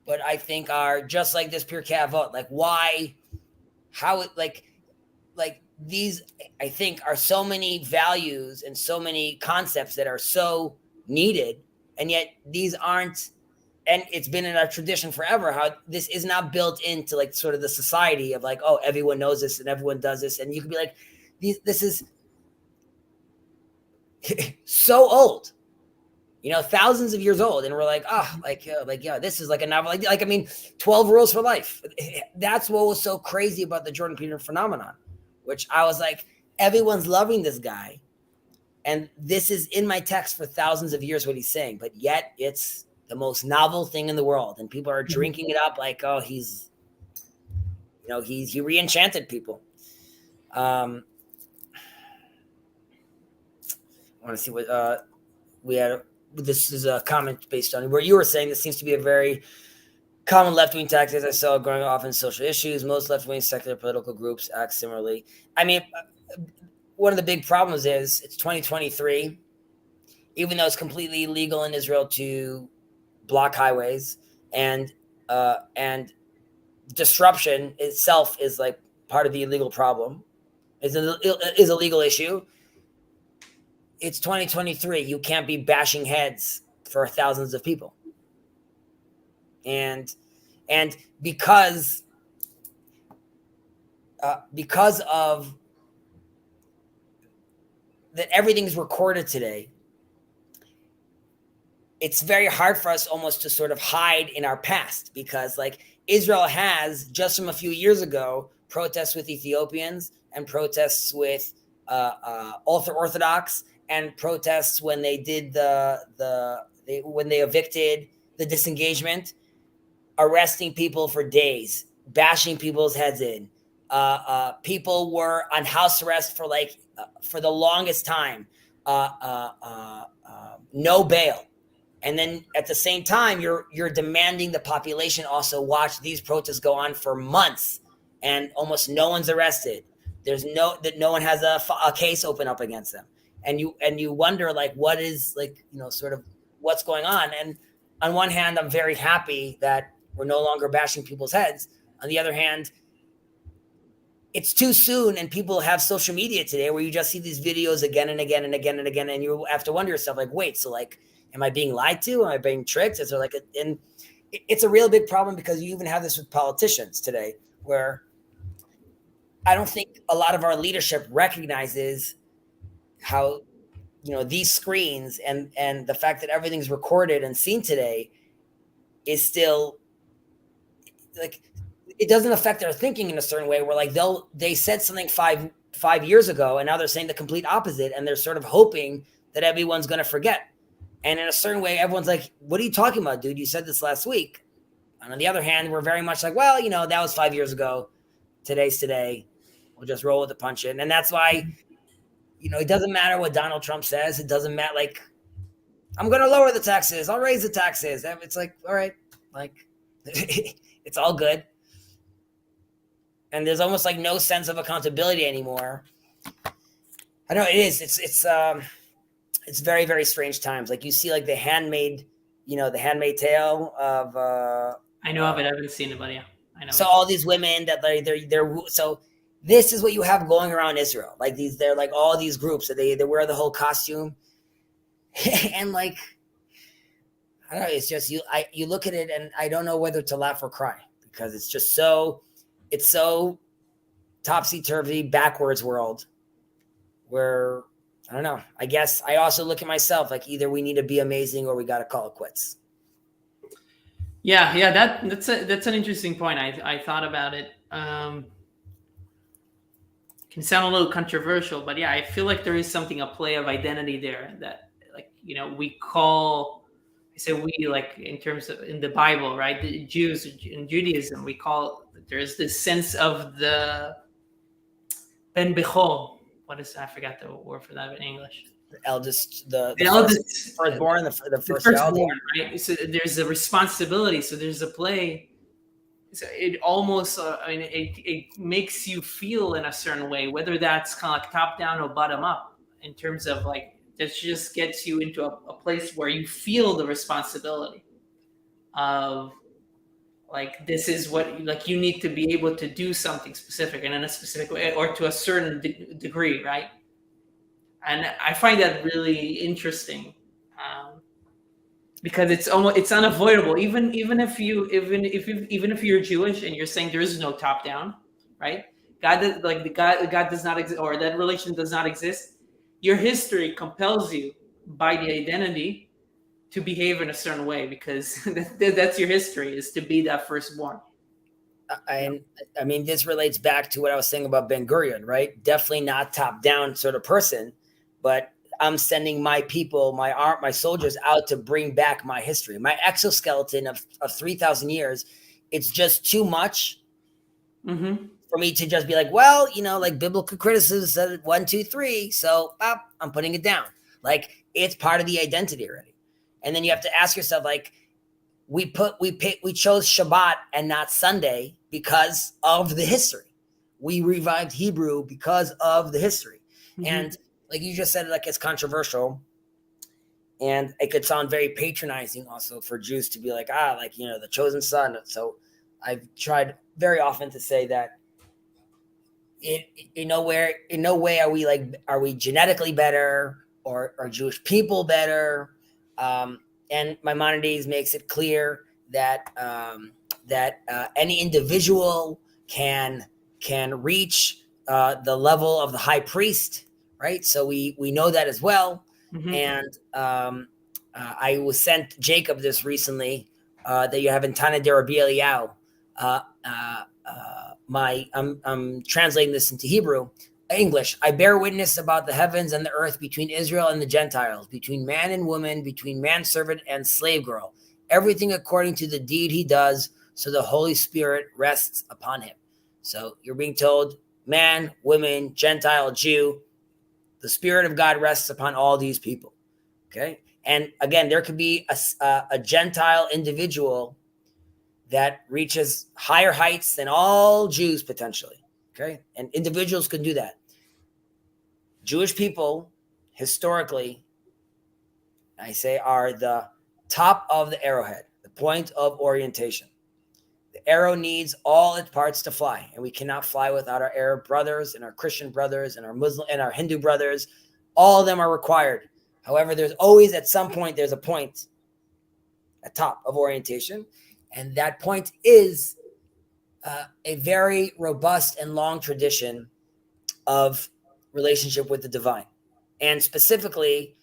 But I think are just like this Pirkei Avot, like why, how it, like these, I think are so many values and so many concepts that are so needed. And yet these aren't, and it's been in our tradition forever, how this is not built into like sort of the society of like, oh, everyone knows this and everyone does this. And you can be like, this is so old, thousands of years old. And we're like, this is like a novel. Like, I mean, 12 rules for life. That's what was so crazy about the Jordan Peterson phenomenon, which I was like, everyone's loving this guy. And this is in my text for thousands of years, what he's saying, but yet it's the most novel thing in the world. And people are drinking it up like, oh, he re-enchanted people. I want to see what we had. This is a comment based on where you were saying this seems to be a very common left-wing tactic I saw growing off in social issues. Most left-wing secular political groups act similarly. I mean, one of the big problems is it's 2023, even though it's completely illegal in Israel to block highways, and disruption itself is like part of the illegal problem, is a legal issue. It's 2023. You can't be bashing heads for thousands of people. And because of that, everything's recorded today. It's very hard for us almost to sort of hide in our past, because like Israel has just from a few years ago protests with Ethiopians and protests with ultra-Orthodox, and protests when they did when they evicted the disengagement, arresting people for days, bashing people's heads in. People were on house arrest for for the longest time, no bail. And then at the same time, you're demanding the population also watch these protests go on for months and almost no one's arrested. No one has a case open up against them. And you wonder, like, what is, like, sort of what's going on. And on one hand, I'm very happy that we're no longer bashing people's heads. On the other hand, it's too soon, and people have social media today where you just see these videos again and again and again and again, and you have to wonder yourself, like, wait, so, like, am I being lied to? Am I being tricked? Is there like and it's a real big problem, because you even have this with politicians today, where I don't think a lot of our leadership recognizes how, these screens and the fact that everything's recorded and seen today is still, like, it doesn't affect their thinking in a certain way, where, like, they said something five years ago, and now they're saying the complete opposite, and they're sort of hoping that everyone's going to forget. And in a certain way, everyone's like, what are you talking about, dude? You said this last week. And on the other hand, we're very much like, well, that was 5 years ago. Today's today. We'll just roll with the punch. And that's why, it doesn't matter what Donald Trump says. It doesn't matter. Like, I'm going to lower the taxes. I'll raise the taxes. It's like, all right, like, it's all good. And there's almost like no sense of accountability anymore. I know it is. It's very, very strange times. Like, you see, like, the Handmaid Tale of. I know of it. I haven't seen it, but yeah, I know. So all these women that they're so this is what you have going around Israel. Like, they're like all these groups that they wear the whole costume, and, like, I don't know. It's just you look at it, and I don't know whether to laugh or cry, because it's just so topsy-turvy, backwards world where, I don't know. I guess I also look at myself like, either we need to be amazing or we got to call it quits. Yeah, that's an interesting point. I thought about it. Can sound a little controversial, but yeah, I feel like there is something, a play of identity there that, like, we call, I say we, like, in terms of in the Bible, right? The Jews in Judaism, we call, there's this sense of the Ben Bechol. What is, I forgot the word for that in English. The eldest, the eldest, firstborn, the firstborn, right? So there's a responsibility. So there's a play. So it almost, it makes you feel in a certain way, whether that's kind of like top down or bottom up, in terms of, like, that just gets you into a place where you feel the responsibility of, like, this is what, like, you need to be able to do something specific and in a specific way, or to a certain degree, right? And I find that really interesting, because it's unavoidable. Even if you're Jewish and you're saying there is no top down, right? God does not exist, or that relation does not exist. Your history compels you by the identity to behave in a certain way, because that's your history, is to be that firstborn. I mean, this relates back to what I was saying about Ben Gurion, right? Definitely not top down sort of person, but I'm sending my people, my soldiers out to bring back my history, my exoskeleton of 3,000 years. It's just too much for me to just be like, well, like, biblical criticism said 1, 2, 3. So I'm putting it down. Like, it's part of the identity already. And then you have to ask yourself, like, we chose Shabbat and not Sunday because of the history. We revived Hebrew because of the history. And like you just said, like, it's controversial, and it could sound very patronizing also for Jews to be like, like, the chosen son. So I've tried very often to say that in no way are we genetically better, or are Jewish people better. And Maimonides makes it clear that any individual can reach the level of the high priest, right? So we know that as well. And I was sent Jacob this recently, that you have in Tana de Rabbi Eliyahu. I'm translating this into English. I bear witness about the heavens and the earth, between Israel and the Gentiles, between man and woman, between manservant and slave girl, everything according to the deed he does, so the Holy Spirit rests upon him. So you're being told, man, woman, Gentile, Jew, the Spirit of God rests upon all these people. Okay. And again, there could be a Gentile individual that reaches higher heights than all Jews potentially. Okay. And individuals can do that. Jewish people historically, I say, are the top of the arrowhead, the point of orientation. The arrow needs all its parts to fly, and we cannot fly without our Arab brothers and our Christian brothers and our Muslim and our Hindu brothers. All of them are required. However, there's always at some point, there's a point at top of orientation, and that point is a very robust and long tradition of relationship with the divine. And specifically,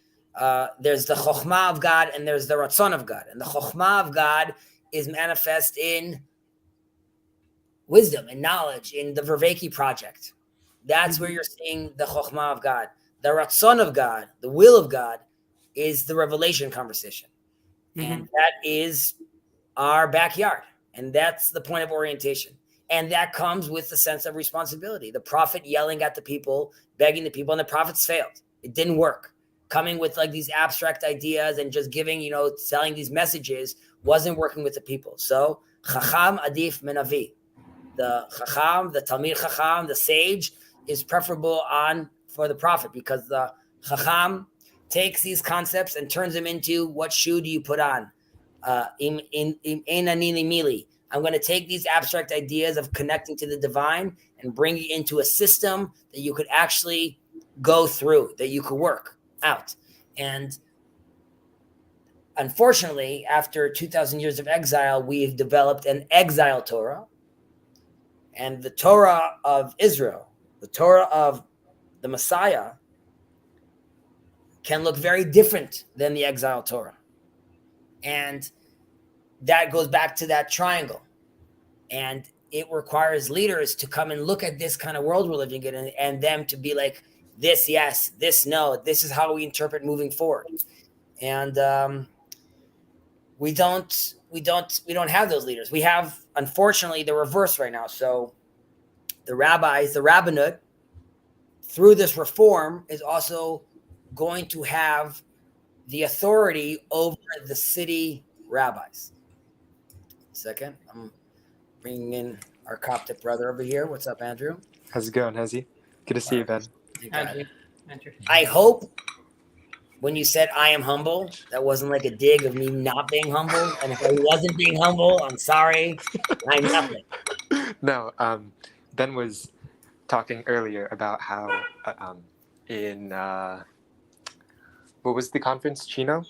there's the Chokhmah of God and there's the Ratzon of God. And the Chokhmah of God is manifest in wisdom and knowledge in the Verveki project. That's where you're seeing the Chokhmah of God. The Ratzon of God, the will of God, is the revelation conversation. And that is our backyard. And that's the point of orientation. And that comes with the sense of responsibility. The prophet yelling at the people, begging the people, and the prophets failed. It didn't work. Coming with like these abstract ideas and just giving, selling these messages wasn't working with the people. So, Chacham Adif Menavi. The Chacham, the Talmid Chacham, the sage is preferable for the prophet, because the Chacham takes these concepts and turns them into, what shoe do you put on? I'm going to take these abstract ideas of connecting to the divine and bring it into a system that you could actually go through, that you could work out. And unfortunately, after 2,000 years of exile, we've developed an exile Torah. And the Torah of Israel, the Torah of the Messiah, can look very different than the exile Torah. And that goes back to that triangle. And it requires leaders to come and look at this kind of world we're living in, and them to be like, this yes, this no, this is how we interpret moving forward. And we don't have those leaders. We have, unfortunately, the reverse right now. So the rabbis, the rabbinate, through this reform, is also going to have the authority over the city rabbis. Second, I'm bringing in our Coptic brother over here. What's up, Andrew? How's it going, Hezzy? Good to see you, Ben. Andrew. I hope when you said I am humble, that wasn't like a dig of me not being humble. And if I wasn't being humble, I'm sorry. I'm nothing. No, Ben was talking earlier about how in what was the conference, Chino?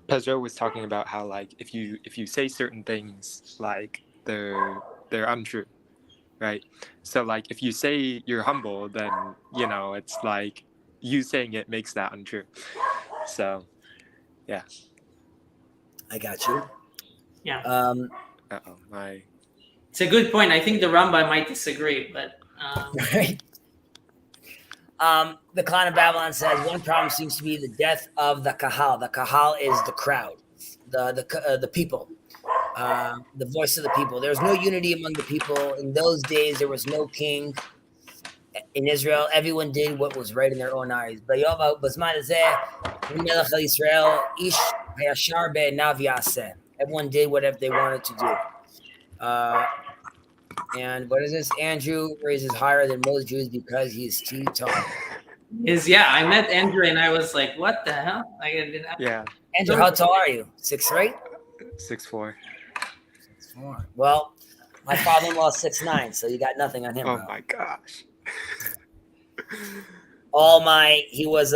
Pedro was talking about how, like, if you say certain things, like they're untrue, right? So like if you say you're humble, then it's like you saying it makes that untrue. So yeah, I got you. Yeah. My. It's a good point. I think the Rambam might disagree, but right. The Clan of Babylon says one problem seems to be the death of the kahal. The kahal is the crowd, the people, the voice of the people. There's no unity among the people. In those days, there was no king. In Israel, everyone did what was right in their own eyes. Everyone did whatever they wanted to do. And what is this? Andrew raises higher than most Jews because he's too tall. I met Andrew and I was like, what the hell? Yeah. Andrew, how tall are you? 6'3"? 6'4". 6'4". Well, my father-in-law is 6'9", so you got nothing on him. Oh bro. my gosh. He was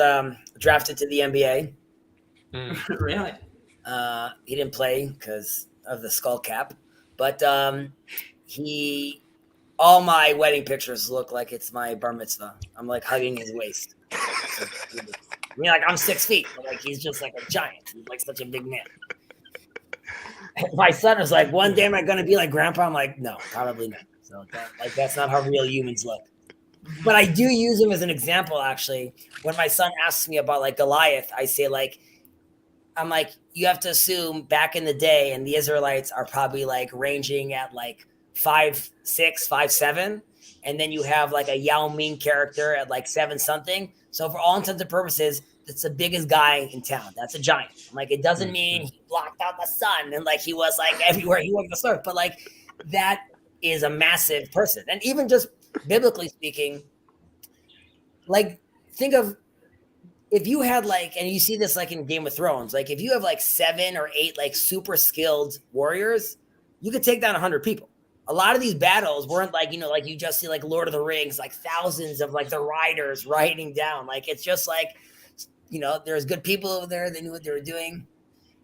drafted to the NBA. Really? He didn't play because of the skull cap, but all my wedding pictures look like it's my bar mitzvah. I'm like hugging his waist. I'm 6 feet, but like he's just like a giant. He's like such a big man. And my son was like, one day am I going to be like grandpa? I'm like, no, probably not. So that's not how real humans look. But I do use him as an example, actually. When my son asks me about like Goliath, I say I'm like, you have to assume back in the day, and the Israelites are probably like ranging at like 5'6", 5'7", and then you have like a Yao Ming character at like 7 something. So for all intents and purposes, it's the biggest guy in town. That's a giant. Like, it doesn't mean he blocked out the sun and like he was like everywhere he walked the surf, but like that is a massive person. And even just biblically speaking, like think of if you had like, and you see this like in Game of Thrones, like if you have like 7 or 8 like super skilled warriors, you could take down 100 people. A lot of these battles weren't like, you know, like you just see like Lord of the Rings, like thousands of like the riders riding down. Like it's just like, you know, there's good people over there. They knew what they were doing.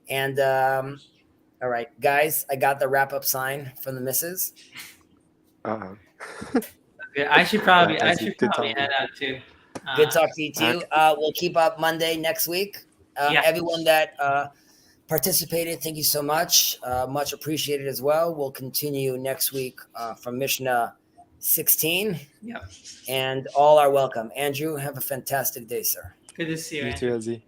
And all right, guys, I got the wrap up sign from the missus. Uh-oh. Okay, I should probably Good head out too. Good talk to you too. We'll keep up Monday next week. Everyone that participated, thank you so much. Much appreciated as well. We'll continue next week from Mishnah 16. Yep. And all are welcome. Andrew, have a fantastic day, sir. Good to see you. You too, Ozzy.